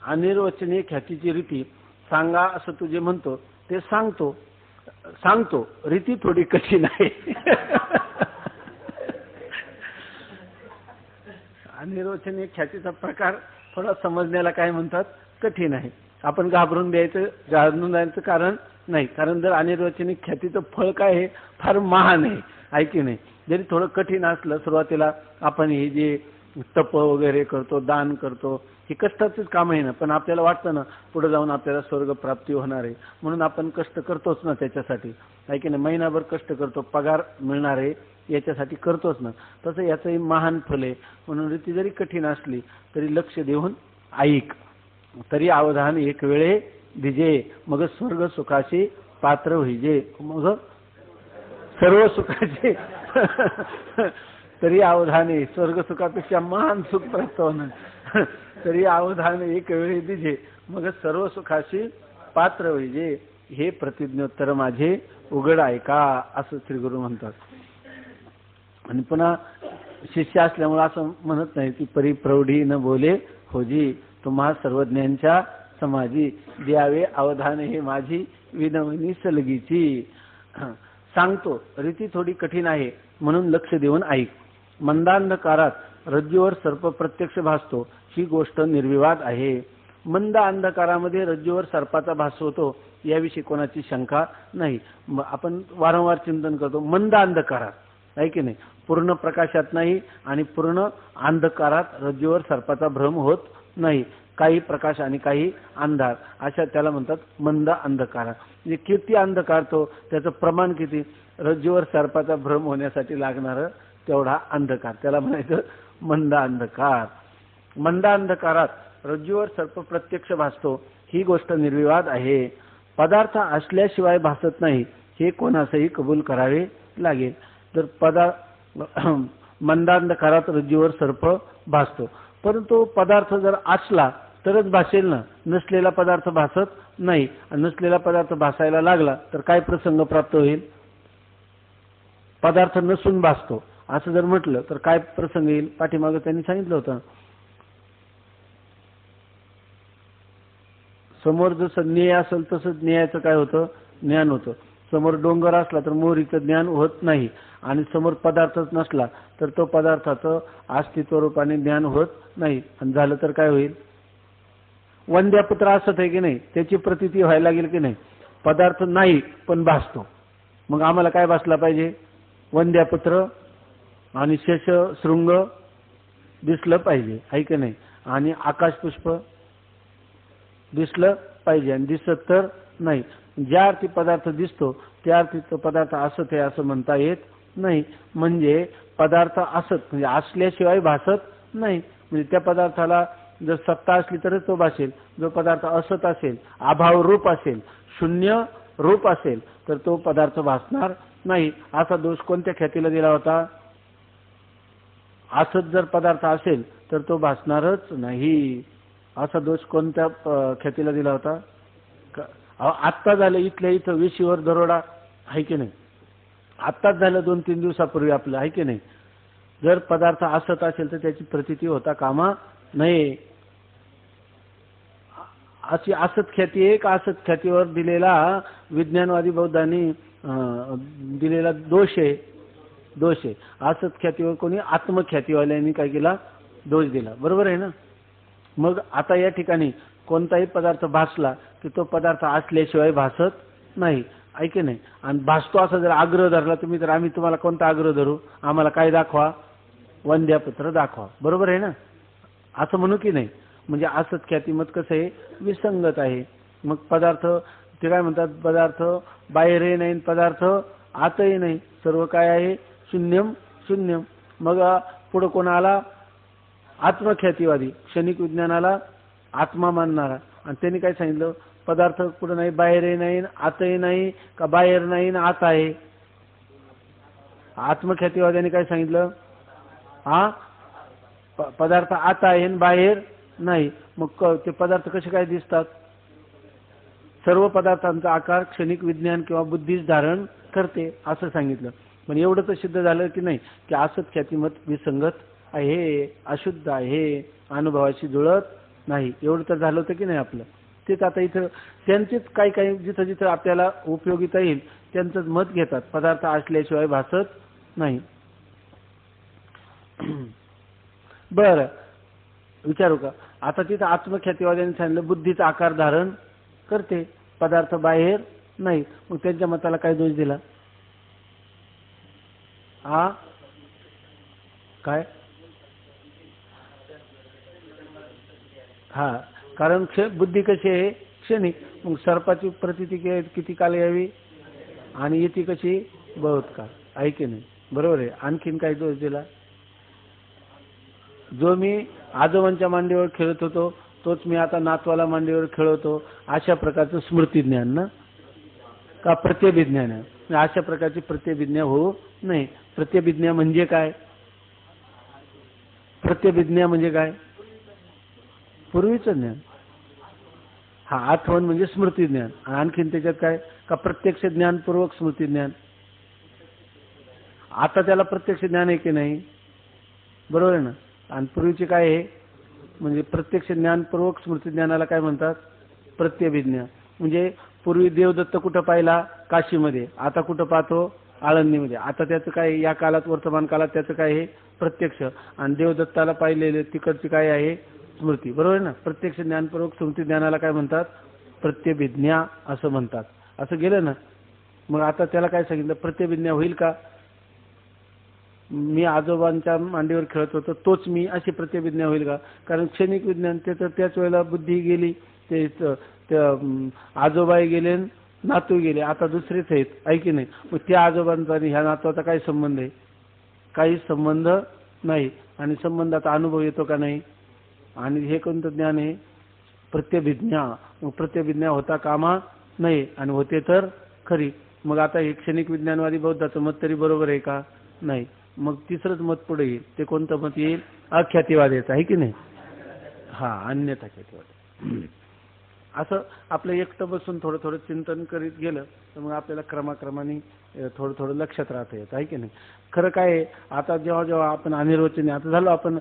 अनिर्वचनीय ख्यातीची रीती सांगा असं तू जे म्हणतो ते सांगतो रीती थोडी कठीण आहे. अनिर्वचनीय ख्यातीचा प्रकार थोडा समजण्याला काय म्हणतात कठीण आहे. आपण घाबरून जायचं कारण नाही, कारण जर अनिर्वचनीय ख्यातीचं फळ काय आहे फार महान आहे, ऐकी नाही. जरी थोडं कठीण असलं सुरुवातीला, आपण हे जे तप वगैरे करतो, दान करतो, हे कष्टाचंच काम आहे ना, पण आपल्याला वाटतं ना पुढे जाऊन आपल्याला स्वर्ग प्राप्ती होणार आहे म्हणून आपण कष्ट करतोच ना त्याच्यासाठी, ऐकी नाही. महिनाभर कष्ट करतो, पगार मिळणार आहे याच्यासाठी करतोच ना. तसं याचंही महान फल आहे. म्हणून रीती जरी कठीण असली तरी लक्ष देऊन ऐक, तरी अवधान एक वेळे दिजे, मग स्वर्ग सुखाशी पात्र होईजे. मग सर्व सुखाचे तरी अवधाने, स्वर्ग सुखापेक्षा महान सुख प्राप्त होणार, तरी अवधान एक वेळे दिजे, मग सर्व सुखाशी पात्र होईजे. हे प्रतिज्ञोत्तर माझे उघड ऐका, असं श्री गुरु म्हणतात. आणि पुन्हा शिष्य असल्यामुळे असं म्हणत नाही की परिप्रौढी न बोले होजी, तुम्हा सर्वज्ञांच्या समाजी, द्यावे अवधान हे माझी विनवणी सलगीची. सांगतो रीती थोडी कठीण आहे म्हणून लक्ष देऊन ऐक. मंदांधकारात रज्जूवर सर्प प्रत्यक्ष भासतो ही गोष्ट निर्विवाद आहे. मंद अंधकारामध्ये रज्जूवर सर्पाचा भास होतो याविषयी कोणाची शंका नाही. आपण वारंवार चिंतन करतो मंद अंधकारात, आहे की नाही, पूर्ण प्रकाशात नाही आणि पूर्ण अंधकारात रज्जूवर सर्पाचा भ्रम होत नाही. काही प्रकाश आणि काही अंधार, अशा त्याला म्हणतात मंद अंधकार. म्हणजे किती अंधकार तो, त्याचं प्रमाण किती, रज्जूवर सर्पाचा भ्रम होण्यासाठी लागणार तेवढा अंधकार, त्याला म्हणायचं मंद अंधकार. मंद अंधकारात रज्जूवर सर्प प्रत्यक्ष भासतो ही गोष्ट निर्विवाद आहे. पदार्थ असल्याशिवाय भासत नाही हे कोणासही कबूल करावे लागेल. तर मंदांधकारात रज्जूवर सर्प भासतो, परंतु पदार्थ जर असला तरच भासेल ना, नसलेला पदार्थ भासत नाही. नसलेला पदार्थ भासायला लागला तर काय प्रसंग प्राप्त होईल? पदार्थ नसून भासतो असं जर म्हटलं तर काय प्रसंग येईल? पाठीमागे त्यांनी सांगितलं होतं, समोर जसं ज्ञेय असेल तसं ज्ञेयाचं काय होतं, ज्ञान होतं. समोर डोंगर असला तर मोहरीचं ज्ञान होत नाही, आणि समोर पदार्थच नसला तर तो पदार्थाचं अस्तित्व रूपाने ज्ञान होत नाही. आणि झालं तर काय होईल? वंद्यापुत्र असत आहे की नाही, त्याची प्रतीती व्हायला लागेल की नाही. पदार्थ नाही पण भासतो, मग आम्हाला काय भासला पाहिजे? वंद्यापुत्र आणि शेष शृंग दिसलं पाहिजे, आहे की नाही, आणि आकाश पुष्प दिसलं पाहिजे. आणि दिसत तर नाही. ज्या अर्थी पदार्थ दिसतो त्या अर्थी तो पदार्थ असत आहे असं म्हणता येत नाही. म्हणजे पदार्थ असत म्हणजे असल्याशिवाय भासत नाही. म्हणजे त्या पदार्थाला जर सत्ता असली तरच तो भासेल. जो पदार्थ असत असेल, अभाव रूप असेल, शून्य रूप असेल तर तो पदार्थ भासणार नाही. असा दोष कोणत्या ख्यातीला दिला होता? असत जर पदार्थ असेल तर तो भासणारच नाही. असा दोष कोणत्या ख्यातीला दिला होता? आत्ता झालं इथल्या इथं वेशीवर दरोडा आहे की नाही? आत्ताच झालं 2-3 दिवसापूर्वी आपलं, आहे की नाही? जर पदार्थ असत असेल तर त्याची प्रतीती होता कामा नये. अशी असत ख्याती एक असत ख्यातीवर दिलेला विज्ञानवादी बौद्धांनी दिलेला दोष आहे. असत ख्यातीवर कोणी आत्मख्यातीवाल्यांनी काय केला? दोष दिला. बरोबर आहे ना? मग आता या ठिकाणी कोणताही पदार्थ भासला की तो पदार्थ असल्याशिवाय भासत नाही, ऐके नाही. आणि भासतो असा जर आग्रह धरला तुम्ही तर आम्ही तुम्हाला कोणता आग्रह धरू? आम्हाला काय दाखवा? वंद्यापत्र दाखवा. बरोबर आहे ना? असं म्हणू की नाही? म्हणजे असत ख्यातीमत कसं आहे? विसंगत आहे. मग पदार्थ ते काय म्हणतात? पदार्थ बाहेरही नाही, पदार्थ आतही नाही, सर्व काय आहे? शून्यम शून्यम. मग पुढे कोण आला? आत्मख्यातीवादी, क्षणिक विज्ञानाला आत्मा मानणारा. आणि त्यांनी काय सांगितलं? पदार्थ कुठं नाही, बाहेरही नाही, आतही नाही, का बाहेर नाही ना आत आहे? आत्मख्यातीवाद्यांनी काय सांगितलं? पदार्थ आत आहे आणि बाहेर नाही. मग ते पदार्थ कसे काय दिसतात? सर्व पदार्थांचा आकार क्षणिक विज्ञान किंवा बुद्धीच धारण करते असं सांगितलं. पण एवढं तर सिद्ध झालं की नाही की असत ख्यातीमत विसंगत आहे, अशुद्ध आहे, अनुभवाशी जुळत नाही. एवढं तर झालं होतं की नाही आपलं? तेच आता इथं त्यांचेच काही जिथं जिथं आपल्याला उपयोगिता येईल त्यांचंच मत घेतात. पदार्थ असल्याशिवाय भासत नाही. बरं, विचारू का? आता तिथं आत्मख्यातीवाद्यांनी सांगितलं बुद्धीचा आकार धारण करते, पदार्थ बाहेर नाही. मग त्यांच्या मताला काय दोष दिला? काय? कारण बुद्धी कशी आहे? क्षणिक. मग सर्पाची प्रतीती किती काल यावी आणि येते कशी? बहुत काळ, आहे की नाही? बरोबर आहे. आणखीन काय दोष दिला? जो मी आजोबांच्या मांडीवर खेळत होतो तोच मी आता नातवाला मांडीवर खेळवतो, अशा प्रकारचं स्मृती ज्ञान ना, का प्रत्यभिज्ञान आहे? अशा प्रकारची प्रत्यभिज्ञा होऊ नये. प्रत्यभिज्ञा म्हणजे काय? प्रत्यभिज्ञा म्हणजे काय? पूर्वीचं ज्ञान. आठवण म्हणजे स्मृती ज्ञान. आणखीन त्याच्यात काय? का प्रत्यक्ष ज्ञानपूर्वक स्मृती ज्ञान. आता त्याला प्रत्यक्ष ज्ञान आहे की नाही? बरोबर आहे ना? आणि पूर्वीचे काय आहे? म्हणजे प्रत्यक्ष ज्ञानपूर्वक स्मृती ज्ञानाला काय म्हणतात? प्रत्यभिज्ञा. म्हणजे पूर्वी देवदत्त कुठं पाहिला? काशीमध्ये. आता कुठं पाहतो? आळंदीमध्ये. आता त्याचं काय? या काळात, वर्तमान काळात त्याचं काय आहे? प्रत्यक्ष. आणि देवदत्ताला पाहिलेले तिकडची काय आहे? स्मृती. बरोबर आहे ना? प्रत्यक्ष ज्ञानपूर्वक स्मृती ज्ञानाला काय म्हणतात? प्रत्यभिज्ञा असं म्हणतात. असं गेलं ना? मग आता त्याला काय सांगितलं? प्रत्यभिज्ञा होईल का? मी आजोबांच्या मांडीवर खेळत होतो तोच मी, अशी प्रत्यभिज्ञा होईल का? कारण क्षणिक विज्ञान त्याच वेळेला बुद्धी गेली, ते आजोबाई गेले, नातू गेले, आता दुसरेच आहेत, आहे की नाही? मग त्या आजोबांचा आणि ह्या नातवाचा काय संबंध आहे? काही संबंध नाही. आणि संबंधाचा अनुभव येतो का नाही? आणि हे कोणतं ज्ञान आहे? प्रत्यभिज्ञा. मग प्रत्यभिज्ञा होता कामा नाही, आणि होते तर खरी. मग आता हे क्षणिक विज्ञानवादी बौद्धाचं मत तरी बरोबर आहे का? नाही. मग तिसरंच मत पुढे येईल. ते कोणतं मत येईल? अख्यातीवाद्याचं, आहे की नाही? अन्यथा ख्यातीवाद. असं आपलं एकटं बसून थोडं थोडं चिंतन करीत गेलं तर मग आपल्याला क्रमाक्रमाने थोडं थोडं लक्षात राहता येतं, आहे की नाही? खरं काय आहे, आता जेव्हा जेव्हा आपण अनिर्वचनीय आता झालो, आपण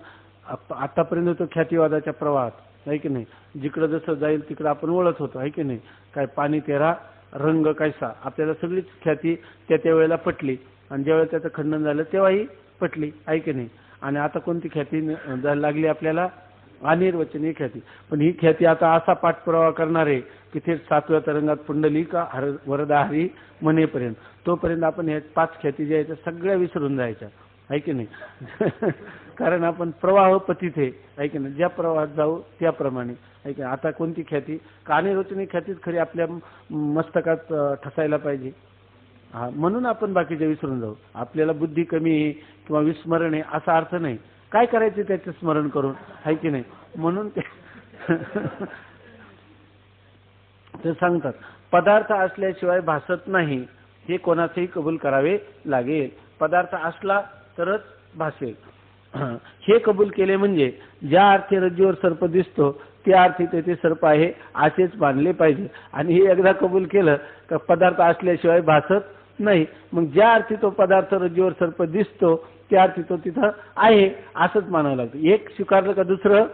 आतापर्यंत तो ख्यातीवादाच्या प्रवाहात, आहे की नाही? जिकडं जसं जाईल तिकडं आपण वळत होतो, आहे की नाही? काय पाणी तेरा रंग कैसा, आपल्याला सगळीच ख्याती त्या वेळेला पटली, आणि ज्यावेळेला त्याचं खंडन झालं तेव्हाही पटली, आहे की नाही? आणि आता कोणती ख्याती जायला लागली आपल्याला? अनिर्वचनीय ख्याती. पण ही ख्याती आता असा पाठपुरावा करणार आहे की ते 7व्या तरंगात पुंडलिका वरदा हरी म्हणेपर्यंत, तोपर्यंत आपण ह्या 5 ख्याती ज्या आहेत सगळ्या विसरून जायच्या, आहे की नाही? कारण आपण प्रवाह पतित आहे की नाही? ज्या प्रवाहात जाऊ त्याप्रमाणे, आहे की? आता कोणती ख्याती? का अनिर्वचनीय ख्यातीच खरी आपल्या मस्तकात ठसायला पाहिजे. म्हणून आपण बाकीचे विसरून जाऊ. आपल्याला बुद्धी कमी आहे किंवा विस्मरण आहे असा अर्थ नाही. काय करायचं त्याचं स्मरण करून, आहे की नाही? म्हणून ते सांगतात पदार्थ असल्याशिवाय भासत नाही हे कोणाचेही कबूल करावे लागेल. पदार्थ असला तरच भासेल. हे कबूल केले म्हणजे ज्या अर्थी रज्जूवर सर्प दिसतो त्या अर्थी तेथे सर्प आहे असेच मानले पाहिजे. आणि हे एकदा कबूल केलं तर पदार्थ असल्याशिवाय भासत नाही. मग ज्या अर्थी तो पदार्थ रज्जूवर सर्प दिसतो त्या अर्थी तो तिथं आहे असंच मानावं लागतं. एक स्वीकारलं का दुसरं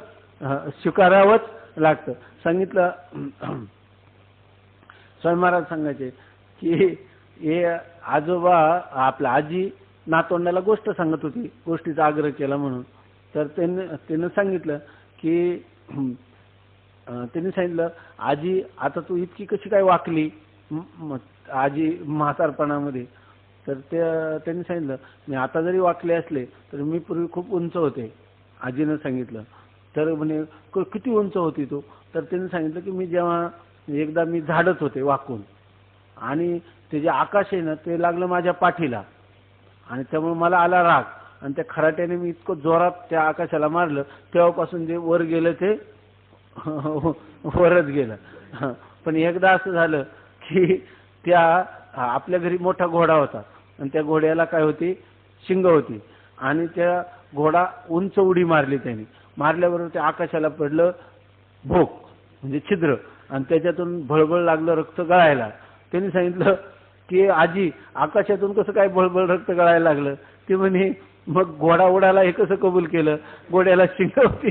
स्वीकारावंच लागतं. सांगितलं स्वामी महाराज सांगायचे की हे आजोबा आपला आजी नातवंडाला गोष्ट सांगत होती, गोष्टीचा आग्रह केला म्हणून. तर त्यानं सांगितलं की त्यांनी सांगितलं आजी आता तू इतकी कशी काय वाकली आजी म्हातारपणामध्ये. तर त्यांनी सांगितलं मी आता जरी वाकले असले तर मी पूर्वी खूप उंच होते. आजीनं सांगितलं. तर म्हणे किती उंच होती तू. तर त्यांनी सांगितलं की मी जेव्हा एकदा मी झाडत होते वाकून आणि ते जे आकाश आहे ना ते लागलं माझ्या पाठीला आणि त्यामुळे मला आला राग आणि त्या खराट्याने मी इतकं जोरात त्या आकाशाला मारलं तेव्हापासून जे वर गेलं ते वरच गेलं. पण एकदा असं झालं की त्या आपल्या घरी मोठा घोडा होता आणि त्या घोड्याला काय होती शिंग होती आणि त्या घोडा उंच उडी मारली त्याने. मारल्याबरोबर त्या आकाशाला पडलं भोक म्हणजे छिद्र आणि त्याच्यातून भळभळ लागलं रक्त गळायला. त्यांनी सांगितलं की आजी आकाशातून कसं काय भळभळ रक्त गळायला लागलं. ते म्हणे मग घोडा उडाला हे कसं कबूल केलं, घोड्याला शिंग होती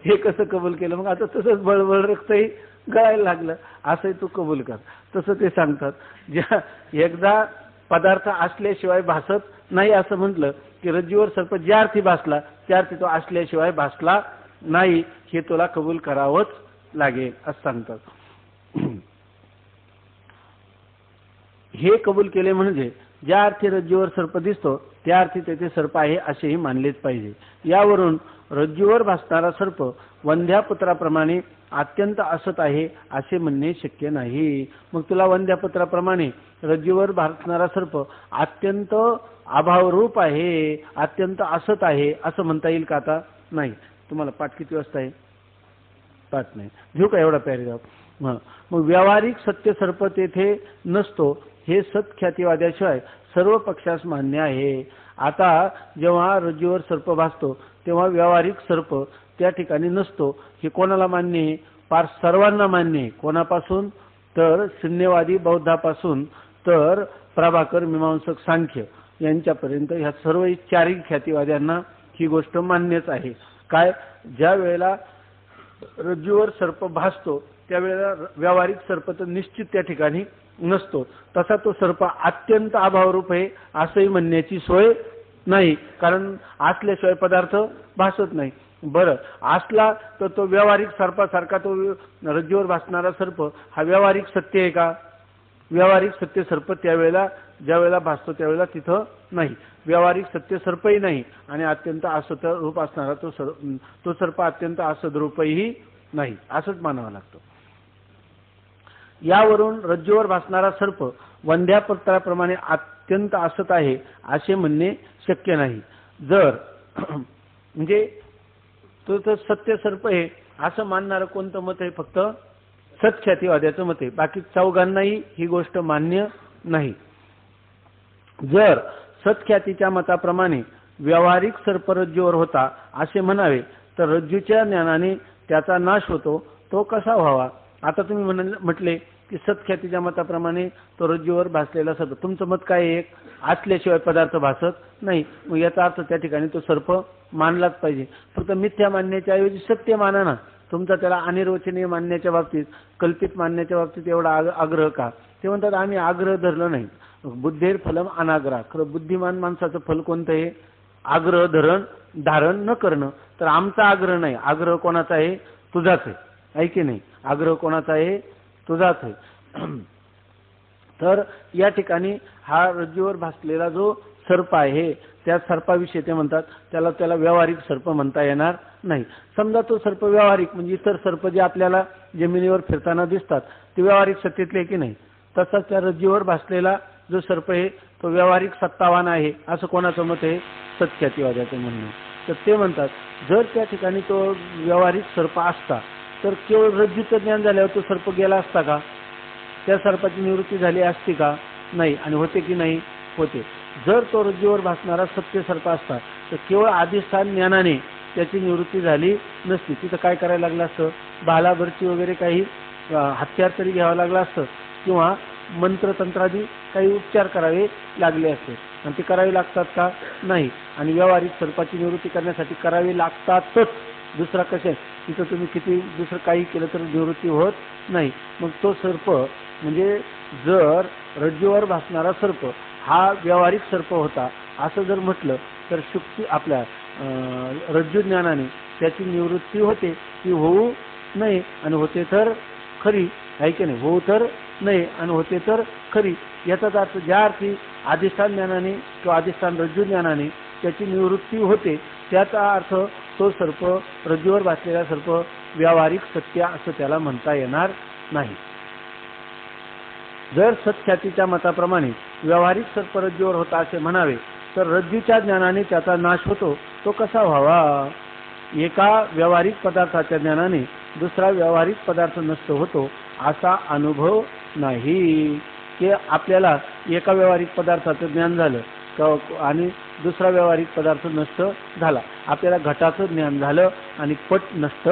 हे कसं कबूल केलं, मग आता तसंच भळभळ रक्तही गळायला लागलं असंही तू कबूल कर. तसं ते सांगतात. ज्या एकदा पदार्थ असल्याशिवाय भासत नाही असं म्हटलं की रज्जूवर सर्प ज्या अर्थी भासला त्या अर्थी तो असल्याशिवाय भासला नाही हे तुला कबूल करावंच लागेल असं सांगतात. हे कबूल केले म्हणजे ज्या अर्थी रज्जूवर सर्प दिसतो त्या अर्थी तेथे सर्प आहे असेही मानलेच पाहिजे. यावरून रज्जूवर भासणारा सर्प वंध्या पुत्राप्रमाणे अत्यंत असत आहे असे म्हणणे शक्य नाही. मग तुला वंध्या पुत्राप्रमाणे रज्जूवर भासणारा सर्प अत्यंत अभावरूप आहे, अत्यंत असत आहे असं म्हणता येईल का? आता नाही. तुम्हाला पाठ किती वाजता आहे? पाठ नाही. घेऊ का एवढा पॅरेग्राफ? मग व्यावहारिक सत्य सर्प तेथे नसतो हे सत्ख्यातीवाद्याशिवाय सर्व पक्षास मान्य आहे. आता जेव्हा रज्जूवर सर्प भासतो तेव्हा व्यावहारिक सर्प त्या ठिकाणी नसतो हे कोणाला मान्य आहे? फार सर्वांना मान्य आहे. कोणापासून? तर शून्यवादी बौद्धापासून तर प्रभाकर मीमांसक सांख्य यांच्यापर्यंत ह्या सर्व चारही ख्यातीवाद्यांना ही गोष्ट मान्यच आहे. काय? ज्या वेळेला रज्जूवर सर्प भासतो त्यावेळेला व्यावहारिक सर्प तर निश्चित त्या ठिकाणी नसतो. तसा तो सर्प अत्यंत अभावरूप आहे असंही म्हणण्याची सोय नाही, कारण असल्याशिवाय पदार्थ भासत नाही. बरं असला तर तो व्यावहारिक सर्पासारखा तो रज्जूवर भासणारा सर्प हा व्यावहारिक सत्य आहे का? व्यावहारिक सत्य सर्प त्यावेळेला ज्या वेळेला भासतो त्यावेळेला तिथं नाही. व्यावहारिक सत्य सर्पही नाही आणि अत्यंत असत रूप असणारा तो सर्प अत्यंत असद रूपही नाही असंच मानावं लागतं. यावरून रज्जूवर भासणारा सर्प वंध्यापुत्राप्रमाणे अत्यंत असत आहे असे म्हणणे शक्य नाही. जर म्हणजे तो तर सत्य सर्प आहे असं मानणारं कोणतं मत आहे? फक्त सत्ख्यातीवाद्याचं मत आहे. बाकी चौघांनाही ही गोष्ट मान्य नाही. जर सत्ख्यातीच्या मताप्रमाणे व्यावहारिक सर्प रज्जूवर होता असे म्हणावे तर रज्जूच्या ज्ञानाने त्याचा नाश होतो. तो कसा व्हावा? आता तुम्ही म्हटले की सत्ख्यातीच्या मताप्रमाणे तो रज्जूवर भासलेला सर्प. तुमचं मत काय? एक असल्याशिवाय पदार्थ भासत नाही. मग याचा अर्थ त्या ठिकाणी तो सर्प मानलाच पाहिजे. फक्त मिथ्या मानण्याच्या ऐवजी सत्य माना ना. तुमचा त्याला अनिर्वचनीय मानण्याच्या बाबतीत, कल्पित मानण्याच्या बाबतीत एवढा आग्रह का? ते म्हणतात आम्ही आग्रह धरलं नाही. बुद्धेर फलम अनाग्रह. खरं बुद्धिमान माणसाचं फल कोणतं आहे? आग्रह धारण न करणं. तर आमचा आग्रह नाही. आग्रह कोणाचा आहे? तुझाच आहे. आहे की नाही? आग्रह कोणाचा आहे? तुझाच आहे. तर या ठिकाणी हा रज्जूवर भासलेला जो सर्प आहे त्या सर्पाविषयी ते म्हणतात त्याला व्यावहारिक सर्प म्हणता येणार नाही. समजा तो सर्प व्यावहारिक म्हणजे इतर सर्प जे आपल्याला जमिनीवर फिरताना दिसतात ते व्यावहारिक सत्तेतले की नाही, तसाच त्या रज्जूवर भासलेला जो सर्प आहे तो व्यावहारिक सत्तावान आहे असं कोणाचं मत आहे? सत्ख्यातीवाद्याचं म्हणणं. तर ते म्हणतात जर त्या ठिकाणी तो व्यावहारिक सर्प असता तर केवळ रज्जूचं ज्ञान झाल्यावर तो सर्प गेला असता का? त्या सर्पाची निवृत्ती झाली असती का? नाही. आणि होते की नाही? होते. जर तो रज्जूवर भासणारा सत्य सर्प असता तर केवळ अधिष्ठान ज्ञानाने त्याची निवृत्ती झाली नसती. तिथं काय करायला लागलं असतं? भालाभरची वगैरे काही हत्यार तरी घ्यावं लागलं असतं किंवा मंत्रतंत्रादी काही उपचार करावे लागले असते. आणि ते करावे लागतात का? नाही. आणि व्यावहारिक सर्पाची निवृत्ती करण्यासाठी करावे लागतातच. दुसरा कसे तिथं तुम्ही किती दुसरं काही केलं तर निवृत्ती होत नाही. मग तो सर्प म्हणजे जर रज्जूवर भासणारा सर्प हा व्यावहारिक सर्प होता असं जर म्हटलं तर शुक्ती आपल्या रज्जू ज्ञानाने त्याची निवृत्ती होते. ती होऊ नये आणि होते तर खरी आहे की नाही? होऊ तर नाही आणि होते तर खरी. याचाच अर्थ ज्या अर्थी अधिष्ठान ज्ञानाने किंवा अधिष्ठान रज्जू ज्ञानाने त्याची निवृत्ती होते त्याचा अर्थ तो सर्प रज्जूवर भासलेला सर्प व्यावहारिक सत्य असं त्याला म्हणता येणार नाही. जर सत्ख्यातीच्या मताप्रमाणे व्यावहारिक सर्प रज्जूवर होता असे म्हणावे तर रज्जूच्या ज्ञानाने त्याचा नाश होतो तो कसा व्हावा? एका व्यावहारिक पदार्थाच्या ज्ञानाने दुसरा व्यावहारिक पदार्थ नष्ट होतो असा अनुभव नाही. की आपल्याला एका व्यावहारिक पदार्थाचं ज्ञान झालं आणि दुसरा व्यावहारिक पदार्थ नष्ट झाला. आपल्याला घटाचं ज्ञान झालं आणि पट नष्ट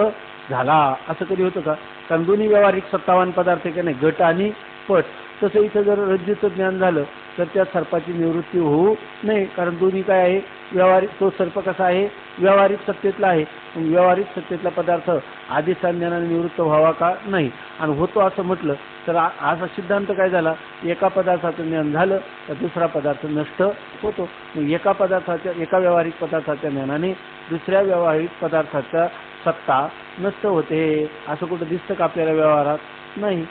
झाला. असं कधी होतं का? कारण दोन्ही व्यावहारिक सत्तावान पदार्थ की नाही, घट आणि पट. तसं इथं जर रज्जूचं ज्ञान झालं तर त्या सर्पाची निवृत्ती होऊ नये. कारण दोन्ही काय आहे? व्यावहारिक. तो सर्प कसा आहे? व्यावहारिक सत्तेतला आहे. व्यावहारिक सत्तेतला पदार्थ अधिष्ठान ज्ञानाने निवृत्त व्हावा का? नाही. आणि होतो असं म्हटलं तर असा सिद्धांत काय झाला? एका पदार्थाचं ज्ञान झालं तर दुसरा पदार्थ नष्ट होतो. एका व्यावहारिक पदार्थाच्या ज्ञानाने दुसऱ्या व्यावहारिक पदार्थाचा सत्ता नष्ट होते. असं कुठं दिसतं का आपल्याला व्यवहारात? नाही.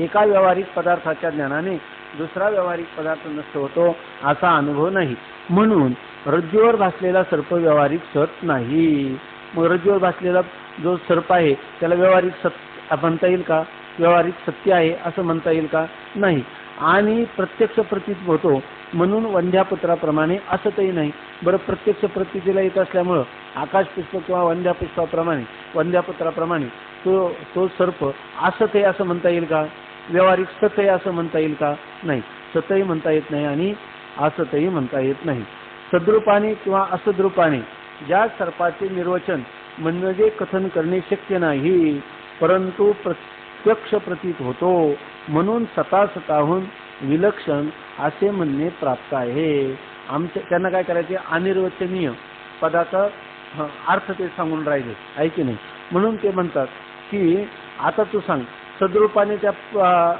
एका व्यावहारिक पदार्थाच्या ज्ञानाने दुसरा व्यावहारिक पदार्थ नष्ट होतो असा अनुभव नाही. म्हणून रज्जूवर भासलेला सर्प व्यावहारिक सत नाही. मग रज्जूवर भासलेला जो सर्प आहे त्याला व्यावहारिक सत्य म्हणता येईल का? व्यावहारिक सत्य आहे असं म्हणता येईल का? नाही. आणि प्रत्यक्ष प्रतीत होतो म्हणून वंध्यापुत्राप्रमाणे असतही नाही. बरं, प्रत्यक्ष प्रतीतीला येत असल्यामुळं आकाशपुष्प किंवा वंध्यापुत्राप्रमाणे तो सर्प असत आहे असं म्हणता येईल का? व्यावहारिक सत आहे असं म्हणता येईल का? नाही. सतही म्हणता येत नाही आणि असतही म्हणता येत नाही. सद्रूपाने किंवा असद्रूपाने ज्या सर्पाचे निर्वचन म्हणजे कथन करणे शक्य नाही परंतु प्रत्यक्ष प्रतीत होतो म्हणून स्वतःहून विलक्षण असे म्हणणे प्राप्त आहे. त्यांना काय करायचे? अनिर्वचनीय पदाचा अर्थ ते सांगून राहिले आहे की नाही. म्हणून ते म्हणतात की आता तू सांग, सद्रूपाने त्या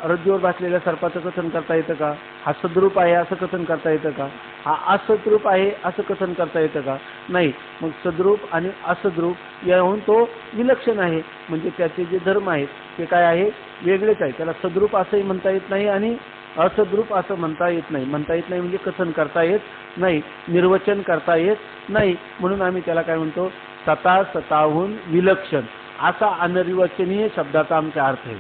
रज्जूवर भासलेल्या सर्पाचं कथन करता येतं का? हा सद्रूप आहे असं कथन करता येतं का? हा असद्रूप आहे असं कथन करता येतं का? नाही. मग सद्रूप आणि असद्रूप याहून तो विलक्षण आहे. म्हणजे त्याचे जे धर्म आहेत ते काय आहे? वेगळेच आहे. त्याला सद्रूप असंही म्हणता येत नाही आणि असद्रूप असं म्हणता येत नाही. म्हणता येत नाही म्हणजे कथन करता येत नाही, निर्वचन करता येत नाही. म्हणून आम्ही त्याला काय म्हणतो? स्वतःहून विलक्षण असा अनिर्वचनीय शब्दाचा आमचा अर्थ आहे.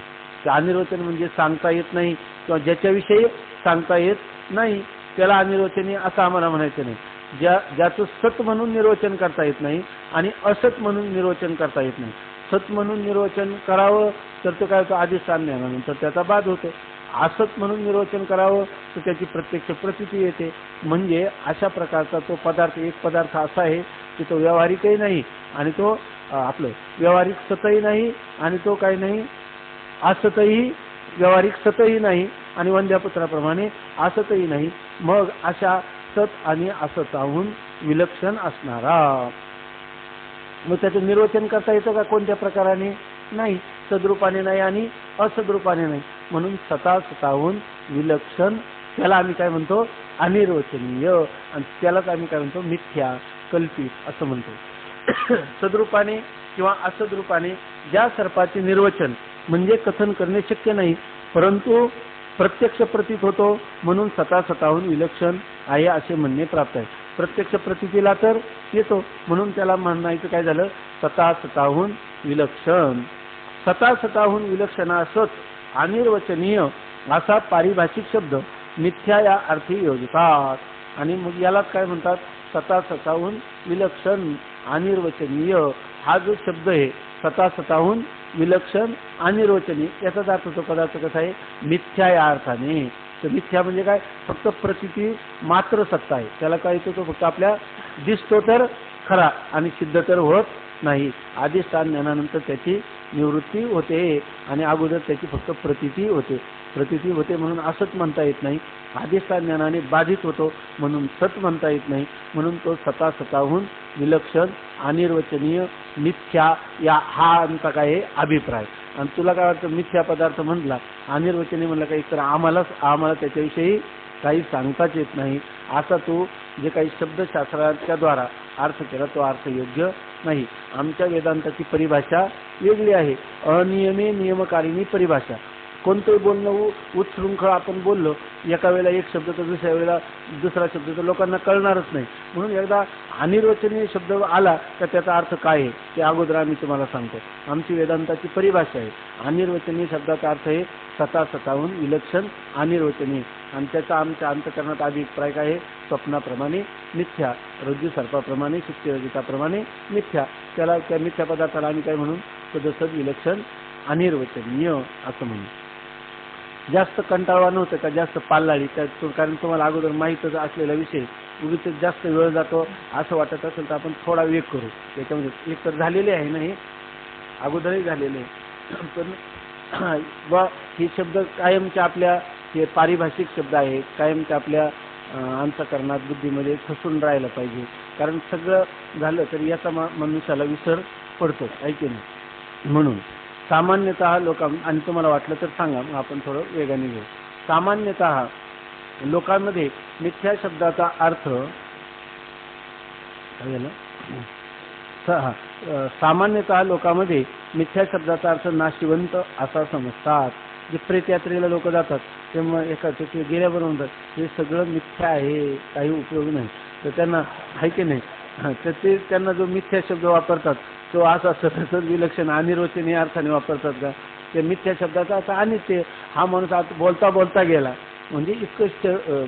ते अनिर्वचन म्हणजे सांगता येत नाही किंवा ज्याच्याविषयी सांगता येत नाही त्याला अनिर्वचनीय असं आम्हाला म्हणायचं नाही. ज्याचं सत म्हणून निर्वचन करता येत नाही आणि असत म्हणून निर्वचन करता येत नाही. सत म्हणून निर्वचन करावं तर तो काय होतं? अधिष्ठान ज्ञानानंतर त्याचा बाद होतो. असत म्हणून निर्वचन करावं तर त्याची प्रत्यक्ष प्रतीती येते. म्हणजे अशा प्रकारचा तो पदार्थ, एक पदार्थ असा आहे की तो व्यावहारिकही नाही आणि तो आपलं व्यावहारिक सतही नाही आणि तो काही नाही असतही, व्यावहारिक सतही नाही आणि वंध्यापुत्राप्रमाणे असतही नाही. मग अशा सत आणि असताहून विलक्षण असणारा. मग त्याचं निर्वचन करता येतं का कोणत्या प्रकाराने? नाही. सद्रूपाने नाही आणि असद्रूपाने नाही. म्हणून स्वतःहून विलक्षण त्याला आम्ही काय म्हणतो? अनिर्वचनीय. आणि त्यालाच आम्ही काय म्हणतो? मिथ्या, कल्पित असं म्हणतो. सद्रूपाने किंवा असद्रूपाने ज्या सर्पाचे निर्वचन म्हणजे कथन करणे शक्य नाही परंतु प्रत्यक्ष प्रतीत होतो म्हणून स्वतःहून विलक्षण आहे असे म्हणणे प्राप्त आहे. प्रत्यक्ष प्रतीतीला तर येतो म्हणून त्याला म्हणायचं काय झालं? स्वतःहून विलक्षण. स्वतःहून विलक्षण असत अनिर्वचनीय असा पारिभाषिक शब्द मिथ्या या अर्थी योजतात. आणि मग यालाच काय म्हणतात? स्वतःहून विलक्षण अनिर्वचनीय. हा जो शब्द आहे स्वतःहून विलक्षण अनिर्वचनीय याचाच अर्थ तो पदार्थ कसा आहे मिथ्या या अर्थाने. तर मिथ्या म्हणजे काय फक्त प्रतीती मात्र सत्ता आहे. त्याला काय येतो तो फक्त आपल्या दिसतो तर खरा आणि सिद्ध तर होत नाही. अधिष्ठान ज्ञानानंतर त्याची निवृत्ती होते आणि अगोदर त्याची फक्त प्रतीती होते म्हणून असत म्हणता येत नाही. अधिष्ठान ज्ञानाने बाधित होतो म्हणून सत म्हणता येत नाही. म्हणून तो स्वतःहून विलक्षण अनिर्वचनीय मिथ्या या हा आमचा काय आहे अभिप्राय. आणि तुला काय वाटतं मिथ्या पदार्थ म्हटला अनिर्वचनीय म्हणलं काही तर आम्हाला त्याच्याविषयी काही सांगताच येत नाही असा तू जे काही शब्दशास्त्राच्या द्वारा अर्थ केला तो अर्थ योग्य नाही. आमच्या वेदांताची परिभाषा वेगळी आहे. अनियमे नियमकारिणी परिभाषा. कोणतंही बोलणं उच्छृंखळ आपण बोललो एका वेळेला एक शब्द तर दुसऱ्या वेळेला दुसरा शब्द तर लोकांना कळणारच नाही. म्हणून एकदा अनिर्वचनीय शब्द आला तर त्याचा अर्थ काय आहे ते अगोदर आम्ही तुम्हाला सांगतो. आमची वेदांताची परिभाषा आहे. अनिर्वचनीय शब्दाचा अर्थ आहे स्वतःहून विलक्षण अनिर्वचनीय आणि त्याचा आमच्या अंतकरणात अभिप्राय काय आहे स्वप्नाप्रमाणे मिथ्या, रज्जू सर्पाप्रमाणे शुक्तिरजिताप्रमाणे मिथ्या. त्याला त्या मिथ्या पदार्थाला आम्ही काय म्हणून सदसद विलक्षण अनिर्वचनीय असं म्हणून. जास्त कंटाळवा नव्हतं का जास्त पाल्लाळी कारण तुम्हाला अगोदर माहीतच असलेला विषय उगीच जास्त वेळ जातो असं वाटत असेल तर आपण थोडा वेग करू. त्याच्यामध्ये एक तर झालेले आहे ना हे अगोदरही झालेले आहे पण हे शब्द कायमच्या आपल्या हे पारिभाषिक शब्द आहे कायमच्या आपल्या अंतकरणात बुद्धीमध्ये ठसून राहायला पाहिजे. कारण सगळं झालं तर याचा मनुष्याला विसर पडतो ऐके नाही. म्हणून सामान्यतः आणि तुम्हाला वाटलं तर सांगा मग आपण थोडं वेगाने घेऊ. सामान्यतः लोकांमध्ये मिथ्या शब्दाचा अर्थ काय झालं सामान्यतः लोकांमध्ये मिथ्या शब्दाचा अर्थ नाशिवंत असा समजतात. जे प्रेत यात्रेला लोक जातात तेव्हा एखादं गेल्याबरोबर म्हणतात हे सगळं मिथ्या आहे काही उपयोग नाही. तर त्यांना आहे की नाही तर ते त्यांना जो मिथ्या शब्द वापरतात तो असा सतत विलक्षण अनिर्वचनीय अर्थाने वापरतात का. ते मिथ्या शब्दाचा असा अनित्य हा माणूस आता बोलता गेला म्हणजे इतकं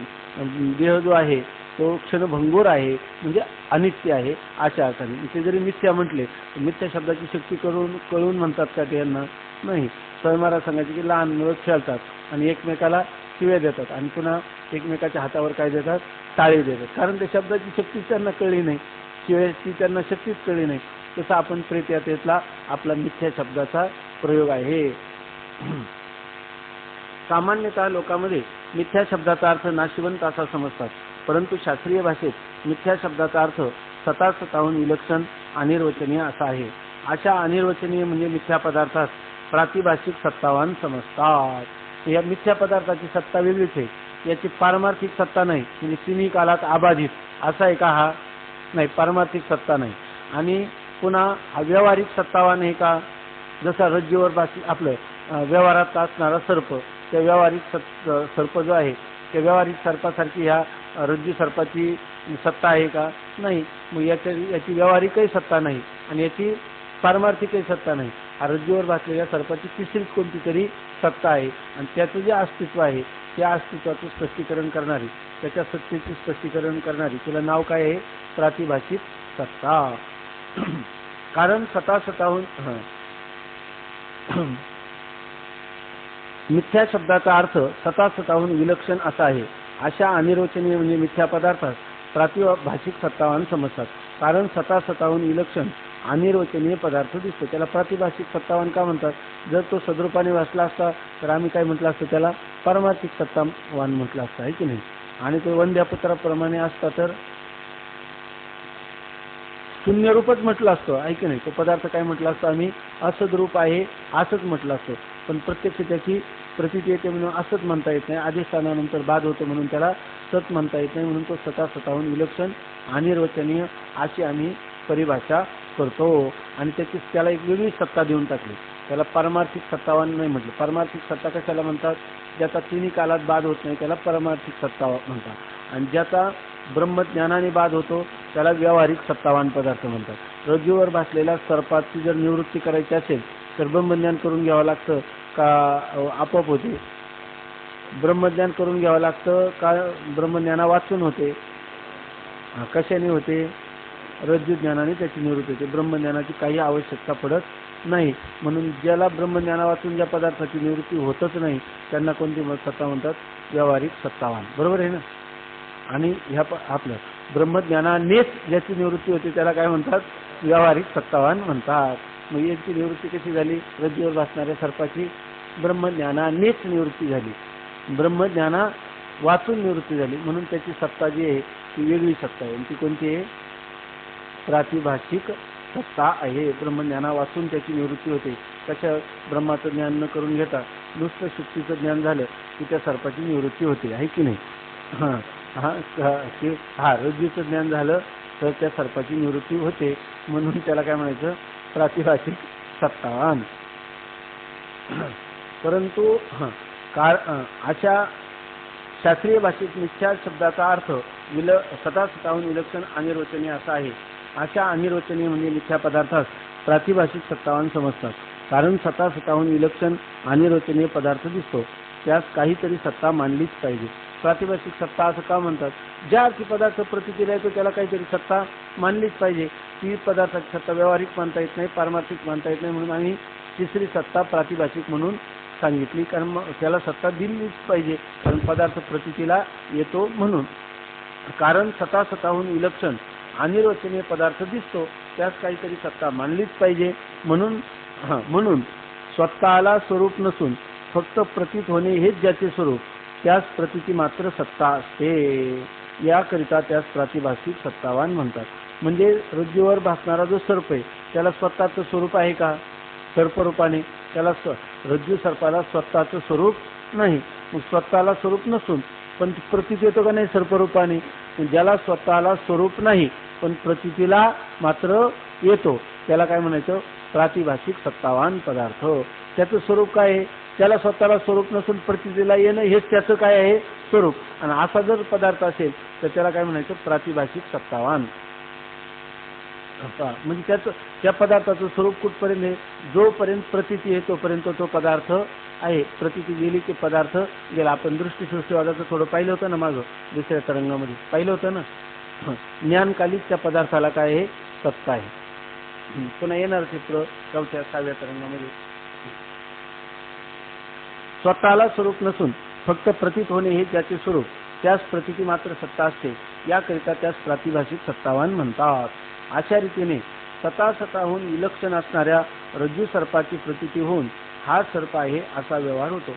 देह जो आहे तो क्षणभंगूर आहे म्हणजे अनित्य आहे अशा अर्थाने. ते जरी मिथ्या म्हटले तर मिथ्या शब्दाची शक्ती कळून म्हणतात का ते यांना नाही. स्वयंमारा सांगायचे की लहान मुलं खेळतात आणि एकमेकाला शिव्या देतात आणि पुन्हा एकमेकाच्या हातावर काय देतात टाळे देतात कारण त्या शब्दाची शक्ती त्यांना कळली नाही शिव्याची त्यांना शक्तीच कळली नाही. तसं आपण प्रेत यात्रेतला आपला मिथ्या शब्दाचा प्रयोग आहे. सामान्यतः लोकांमध्ये मिथ्या शब्दाचा अर्थ नाशिवंत असा समजतात परंतु शास्त्रीय भाषेत मिथ्या शब्दाचा अर्थ स्वतःहून विलक्षण अनिर्वचनीय असा आहे. अशा अनिर्वचनीय म्हणजे मिथ्या पदार्थात प्रातिभाषिक सत्तावान समजतात. या मिथ्या पदार्थाची सत्ता वेगळीच आहे. याची पारमार्थिक सत्ता नाही म्हणजे तिन्ही कालात अबाधित असा आहे का हा नाही पारमार्थिक सत्ता नाही. आणि पुन्हा हा व्यावहारिक सत्तावान आहे का जसा रज्जूवर आपलं व्यवहारात असणारा सर्प त्या व्यावहारिक सर्प जो आहे त्या व्यावहारिक सर्पासारखी ह्या रज्जू सर्पाची सत्ता आहे का नाही. मग याची व्यावहारिकही सत्ता नाही आणि याची पारमार्थिकही सत्ता नाही. हा रज्जूवर बसलेल्या सर्पाची तिसरीच कोणती तरी सत्ता आहे आणि त्याचं जे अस्तित्व आहे त्या अस्तित्वाचं स्पष्टीकरण करणारी त्याच्या सत्तेचे स्पष्टीकरण करणारी तिला नाव काय आहे प्रातिभाषिक सत्ता. कारण स्वतःहून मिथ्या शब्दाचा अर्थ स्वतःहून विलक्षण असा आहे. अशा अनिर्वचनीय म्हणजे मिथ्या पदार्थात प्रातिभाषिक सत्तावान समजतात. कारण स्वतःहून विलक्षण अनिर्वचनीय पदार्थ दिसतो त्याला प्रातिभाषिक सत्तावान का म्हणतात. जर तो सदरूपाने वाचला असता तर आम्ही काय म्हटलं असतं त्याला पारमार्थिक सत्तावान म्हटलं असतं आहे की नाही. आणि तो वंद्यापुत्राप्रमाणे असता तर शून्यरूपच म्हटलं असतं आहे की नाही. तो पदार्थ काय म्हटलं असतं आम्ही असद्रूप आहे असंच म्हटलं असतं पण प्रत्यक्ष त्याची प्रतीती येते म्हणून असंच म्हणता येत नाही. अधिष्ठानानंतर बाद होतो म्हणून त्याला सत म्हणता येत नाही. म्हणून तो स्वतःहून विलक्षण अनिर्वचनीय अशी आम्ही परिभाषा करतो आणि त्याला एक वेगळी सत्ता देऊन टाकली. त्याला पारमार्थिक सत्तावान नाही म्हटलं. पारमार्थिक सत्ता कशाला म्हणतात ज्याचा तिन्ही कालात बाद होत नाही त्याला पारमार्थिक सत्ता म्हणतात आणि ज्याचा ब्रह्मज्ञानाने बाद होतो त्याला व्यावहारिक सत्तावान पदार्थ म्हणतात. रज्जूवर बसलेल्या सर्पाची जर निवृत्ती करायची असेल तर ब्रह्मज्ञान करून घ्यावं लागतं का आपोआप होते. ब्रह्मज्ञान करून घ्यावं लागतं का ब्रह्मज्ञाना वाचून होते. कशाने होते रज्जू ज्ञानाने त्याची निवृत्ती होते. ब्रह्मज्ञानाची काही आवश्यकता पडत नाही. म्हणून ज्याला ब्रह्मज्ञाना वाचून ज्या पदार्थाची निवृत्ती होतच नाही त्यांना कोणती सत्ता म्हणतात? व्यावहारिक सत्तावान. बरोबर आहे ना? आणि ह्या आपलं ब्रह्मज्ञानानेच ज्याची निवृत्ती होते त्याला काय म्हणतात? व्यावहारिक सत्तावान म्हणतात. मग याची निवृत्ती कशी झाली? रज्जूवर भासणाऱ्या सर्पाची ब्रह्मज्ञानानेच निवृत्ती झाली. ब्रह्मज्ञाना वाचून निवृत्ती झाली म्हणून त्याची सत्ता जी आहे ती वेगळी सत्ता आहे. ती कोणती आहे? प्रातिभाषिक सत्ता आहे. ब्रह्मज्ञाना वाचून त्याची निवृत्ती होते. कशा? ब्रह्माचं ज्ञान न करून घेता नुसतं शुद्धीचं ज्ञान झालं की त्या सर्पाची निवृत्ती होते, आहे की नाही? रज्जूचं ज्ञान झालं तर त्या सर्पाची निवृत्ती होते म्हणून त्याला काय म्हणायचं? प्रातिभाषिक सत्तावान. परंतु अशा शास्त्रीय भाषेत मिथ्या शब्दाचा अर्थ स्वतःहून विलक्षण अनिर्वचनीय असा आहे. अशा अनिर्वचनीय म्हणजे मिथ्या पदार्थास प्रातिभाषिक सत्तावान समजतात. कारण स्वतःहून विलक्षण अनिर्वचनीय पदार्थ दिसतो त्यास काहीतरी सत्ता मानलीच पाहिजे. प्रातिभाषिक सत्ता असं का म्हणतात? ज्या अर्थी पदार्थ प्रतिक्रिया येतो त्याला काहीतरी सत्ता मानलीच पाहिजे. ती पदार्थाची सत्ता व्यावहारिक मानता येत नाही, पारमार्थिक मानता येत नाही म्हणून आम्ही तिसरी सत्ता प्रातिभाषिक म्हणून सांगितली. कारण त्याला सत्ता दिलीच पाहिजे कारण पदार्थ प्रतितीला येतो म्हणून. कारण स्वतःहून विलक्षण अनिर्वचनीय पदार्थ दिसतो त्यास काहीतरी सत्ता मानलीच पाहिजे. म्हणून स्वतःला स्वरूप नसून फक्त प्रतीत होणे हेच ज्याचे स्वरूप त्यास प्रतीती मात्र सत्ता असते. याकरिता त्यास प्रातिभाषिक सत्तावान म्हणतात. म्हणजे रज्जूवर भासणारा जो सर्प आहे त्याला स्वतःचं स्वरूप आहे का? सर्परूपाने त्याला रज्जू सर्पाला स्वतःचं स्वरूप नाही. मग स्वतःला स्वरूप नसून पण प्रतीत येतो का नाही सर्परूपाने? ज्याला स्वतःला स्वरूप नाही पण प्रतीतीला मात्र येतो त्याला काय म्हणायचं? प्रातिभाषिक सत्तावान पदार्थ. त्याचं स्वरूप काय आहे? त्याला स्वतःला स्वरूप नसून प्रतीतीला येणं हेच त्याचं काय आहे? स्वरूप. आणि असा जर पदार्थ असेल तर त्याला काय म्हणायचं? प्रातिभाषिक सत्तावान. म्हणजे त्या पदार्थाचं स्वरूप कुठपर्यंत आहे? जोपर्यंत प्रतीती आहे तोपर्यंत तो पदार्थ आहे. प्रतीती गेली की पदार्थ गेला. आपण दृष्टीसृष्टीवादाचं थोडं पाहिलं होतं ना मागं दुसऱ्या तरंगामध्ये पाहिलं होतं ना. ज्ञानकालीच त्या पदार्थाला काय आहे? सत्ता आहे. पुन्हा येणार चित्र 4व्या 6व्या तरंगामध्ये. स्वतःला स्वरूप नसून फक्त प्रतीत होणे हे त्याचे स्वरूप त्यास प्रतीती मात्र सत्ता असते. याकरिता त्यास प्रातिभाषिक सत्तावान म्हणतात. अशा रीतीने स्वतःहून विलक्षण असणाऱ्या रज्जू सर्पाची प्रतीती होऊन हा सर्प आहे असा व्यवहार होतो.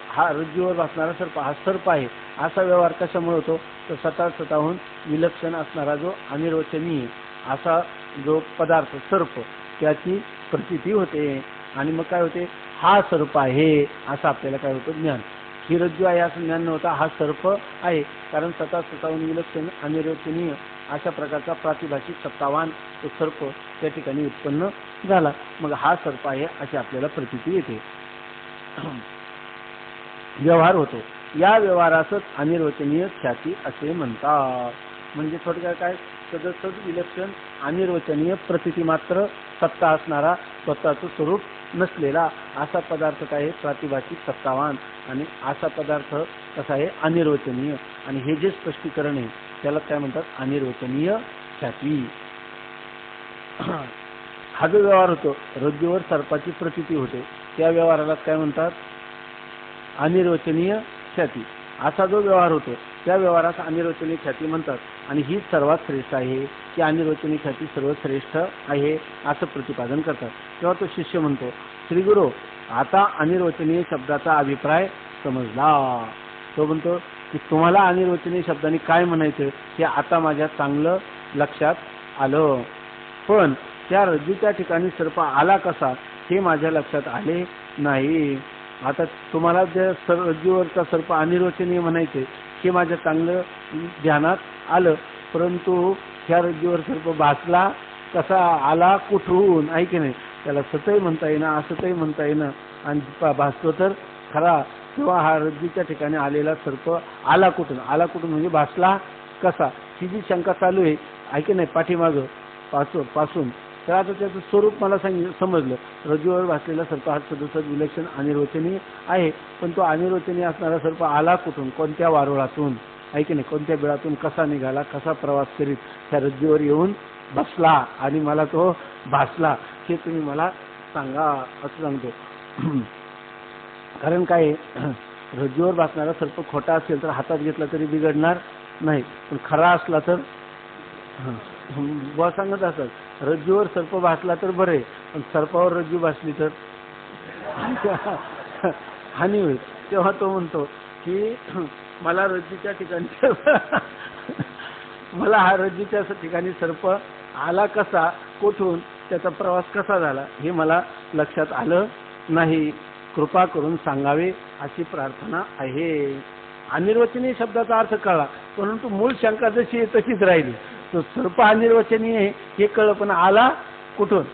हा रज्जूवर भासणारा सर्प हा सर्प आहे असा व्यवहार कशामुळे होतो? तर स्वतःहून विलक्षण असणारा जो अनिर्वचनीय असा जो पदार्थ सर्प त्याची प्रतीती होते. आणि मग काय होते? हा सर्प आहे असं आपल्याला काय होतं? ज्ञान. ही रज्जू आहे असं ज्ञान नव्हता, हा सर्प आहे. कारण स्वतःहून विलक्षण अनिर्वचनीय अशा प्रकारचा प्रातिभाषिक सत्तावान तो सर्प त्या ठिकाणी उत्पन्न झाला. मग हा सर्प आहे अशी आपल्याला प्रतीती येते, व्यवहार होतो. या व्यवहारासच अनिर्वचनीय ख्याती असे म्हणतात. म्हणजे थोडक्यात काय? सदसद विलक्षण अनिर्वचनीय प्रतीती मात्र सत्ता असणारा स्वतःचं स्वरूप नसलेला असा पदार्थ काय आहे? प्रातिभाषिक सत्तावान. आणि असा पदार्थ कसा आहे? अनिर्वचनीय. आणि हे जे स्पष्टीकरण आहे त्याला काय म्हणतात? अनिर्वचनीय ख्याती. हा जो व्यवहार होतो रज्जूवर सर्पाची प्रतीती होते त्या व्यवहाराला काय म्हणतात? अनिर्वचनीय ख्याती. असा जो व्यवहार होतो त्या व्यवहारास अनिर्वचनीय ख्याती म्हणतात. आणि ही सर्वात श्रेष्ठ आहे की अनिर्वचनीय ख्याती सर्वश्रेष्ठ आहे असं प्रतिपादन करतात. तेव्हा तो शिष्य म्हणतो, श्री गुरु आता अनिर्वचनीय शब्दाचा अभिप्राय समजला. तो म्हणतो की तुम्हाला अनिर्वचनीय शब्दाने काय म्हणायचं हे आता माझ्या चांगलं लक्षात आलं. पण त्या रज्जूच्या ठिकाणी सर्प आला कसा हे माझ्या लक्षात आले नाही. आता तुम्हाला जे रज्जूवरचा सर्प अनिर्वचनीय म्हणायचे हे माझ्या चांगलं ध्यानात आलं. परंतु ह्या रज्जूवर सर्प भासला कसा? आला कुठून? आहे की नाही? त्याला सतही म्हणता येईना असतही म्हणता येईना. आणि भासतो तर खरा. किंवा हा रज्जूच्या ठिकाणी आलेला सर्प आला कुठून? आला कुठून म्हणजे भासला कसा? ही जी शंका चालू आहे की नाही पाठीमागं पासून. तर आता त्याचं स्वरूप मला समजलं. रज्जूवर भासलेला सर्प हा सदसद विलक्षण अनिर्वचनीय आहे. पण तो अनिर्वचनीय असणारा सर्प आला कुठून? कोणत्या वारुळातून? आहे की नाही? कोणत्या बिळातून कसा निघाला? कसा प्रवास करीत त्या रज्जूवर येऊन बसला आणि मला तो भासला हे तुम्ही मला सांगा असं सांगतो. कारण काय आहे, रज्जूवर भासणारा सर्प खोटा असेल तर हातात घेतला तरी बिघडणार नाही, पण खरा असला तर बुवा सांगत असत रज्जूवर सर्प भासला तर बरे, पण सर्पावर रज्जू भासली तर हानी होईल. तेव्हा तो म्हणतो की मला रज्जूच्या ठिकाणी मला हा रज्जूच्या ठिकाणी सर्प आला कसा, कुठून, त्याचा प्रवास कसा झाला हे मला लक्षात आलं नाही, कृपा करून सांगावे अशी प्रार्थना आहे. अनिर्वचनीय शब्दाचा अर्थ कळला, परंतु मूळ शंका जशी आहे तशीच राहिली. तो सर्प अनिर्वचनीय आहे हे कळलं, पण आला कुठून,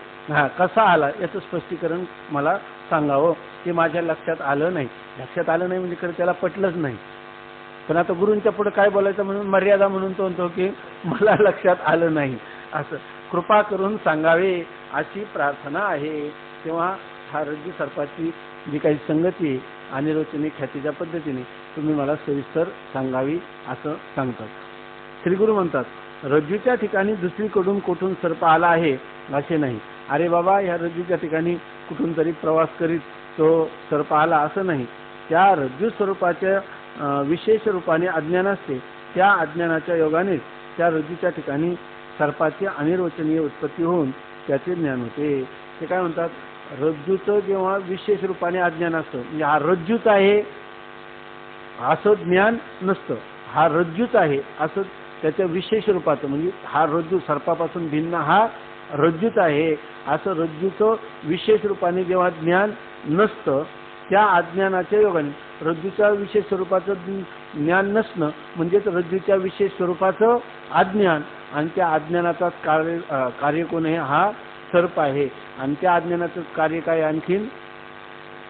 कसा आला याचं स्पष्टीकरण मला सांगावं, ते माझ्या लक्षात आलं नाही. लक्षात आलं नाही म्हणजे खरं त्याला पटलंच नाही. पण आता गुरूंच्या पुढे काय बोलायचं म्हणून मर्यादा म्हणून तो म्हणतो की मला लक्षात आलं नाही, असं कृपा करून सांगावे अशी प्रार्थना आहे. तेव्हा हा रज्जू सर्पाची जी काही संगती आहे अनिर्वचनीय ख्यातीच्या पद्धतीने तुम्ही मला सविस्तर सांगावी असं सांगतात. श्री गुरु म्हणतात रज्जूच्या ठिकाणी दुसरीकडून कुठून सर्प आला आहे असे नाही. अरे बाबा, या रज्जूच्या ठिकाणी कुठून तरी प्रवास करीत तो सर्प आला असं नाही. त्या रज्जू स्वरूपाच्या विशेष रूपाने अज्ञान असते. त्या अज्ञानाच्या योगानेच त्या रज्जूच्या ठिकाणी सर्पाची अनिर्वचनीय उत्पत्ती होऊन त्याचे ज्ञान होते. ते काय म्हणतात, रज्जूचं जेव्हा विशेष रूपाने अज्ञान असतं, म्हणजे हा रज्जूच आहे असं ज्ञान नसतं, हा रज्जूच आहे असं त्याच्या विशेष रूपाचं, म्हणजे हा रज्जू सर्पापासून भिन्न हा रज्जूच आहे असं रज्जूचं विशेष रूपाने जेव्हा ज्ञान नसतं, त्या अज्ञानाच्या योगाने रज्जूच्या विशेष स्वरूपाचं ज्ञान नसणं म्हणजेच रज्जूच्या विशेष स्वरूपाचं अज्ञान, आणि त्या अज्ञानाचा कार्य कोण आहे, हा सर्प आहे. आणि त्या अज्ञानाचं कार्य काय, आणखीन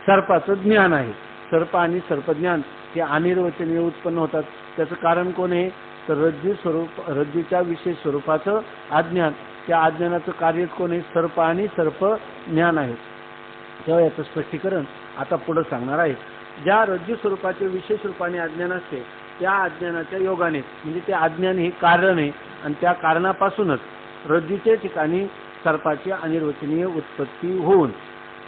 सर्पाचं ज्ञान आहे. सर्प आणि सर्पज्ञान हे अनिर्वचनीय उत्पन्न होतात. त्याचं कारण कोण आहे, तर रज्जूच्या विशेष स्वरूपाचं अज्ञान. त्या अज्ञानाचं कार्य कोण आहे, सर्प आणि सर्प ज्ञान आहे. तेव्हा याचं स्पष्टीकरण आता पुढे सांगणार आहे. ज्या रज्जू स्वरूपाचे विशेष रूपाने अज्ञान असते त्या अज्ञानाच्या योगाने, म्हणजे ते अज्ञान हे कारण आहे आणि त्या कारणापासूनच रज्जूच्या ठिकाणी सर्पाची अनिर्वचनीय उत्पत्ती होऊन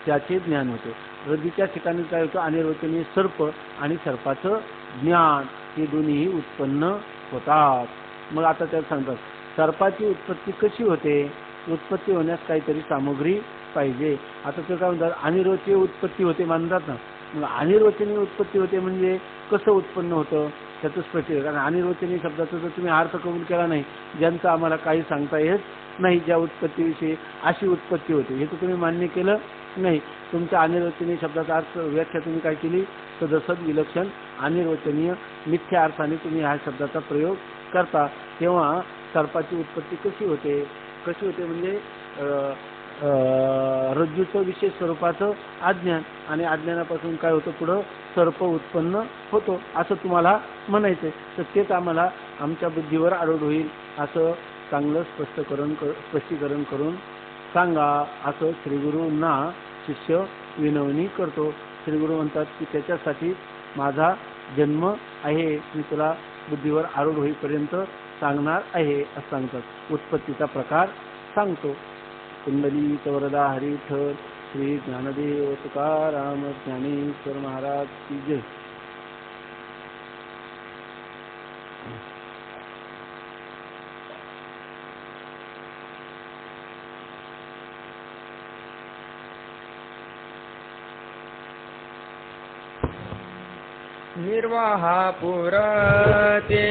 त्याचे ज्ञान होते. रज्जूच्या ठिकाणी काय होतं, अनिर्वचनीय सर्प आणि सर्पाचं ज्ञान हे दोन्हीही उत्पन्न होतात. मग आता त्यात सांगतात सर्पाची उत्पत्ती कशी होते, उत्पत्ती होण्यास काहीतरी सामग्री पाहिजे. आता ते काय म्हणतात, अनिर्वचनीय उत्पत्ती होते म्हणतात ना. मग अनिर्वचनीय उत्पत्ती होते म्हणजे कसं उत्पन्न होतं त्याचं स्पष्टीकरण. कारण अनिर्वचनीय शब्दाचा जर तुम्ही अर्थ कबूल केला नाही, ज्यांचं आम्हाला काही सांगता येत नाही, ज्या उत्पत्तीविषयी अशी उत्पत्ती होते हे तर तुम्ही मान्य केलं नाही. तुमच्या अनिर्वचनीय शब्दाचा अर्थ व्याख्या तुम्ही काय केली, सदसद विलक्षण अनिर्वचनीय मिथ्या अर्थाने तुम्ही ह्या शब्दाचा प्रयोग करता. तेव्हा सर्पाची उत्पत्ती कशी होते म्हणजे रज्जूचं विशेष स्वरूपाचं अज्ञान, आणि अज्ञानापासून काय होतं, पुढं सर्प उत्पन्न होतो असं तुम्हाला म्हणायचं. तर तेच आम्हाला आमच्या बुद्धीवर आरूढ होईल असं चांगलं स्पष्टीकरण करून सांगा असं श्रीगुरूंना शिष्य विनवणी करतो. श्रीगुरू म्हणतात की त्याच्यासाठी माझा जन्म आहे, मी तुला बुद्धीवर आरूढ होईपर्यंत सांगणार आहे असं सांगतात. उत्पत्तीचा प्रकार सांगतो. कुंडली वरदा हरिठर श्री ज्ञानदेव तुकाराम ज्ञानेश्वर महाराज की जय. निर्वाहा पुरते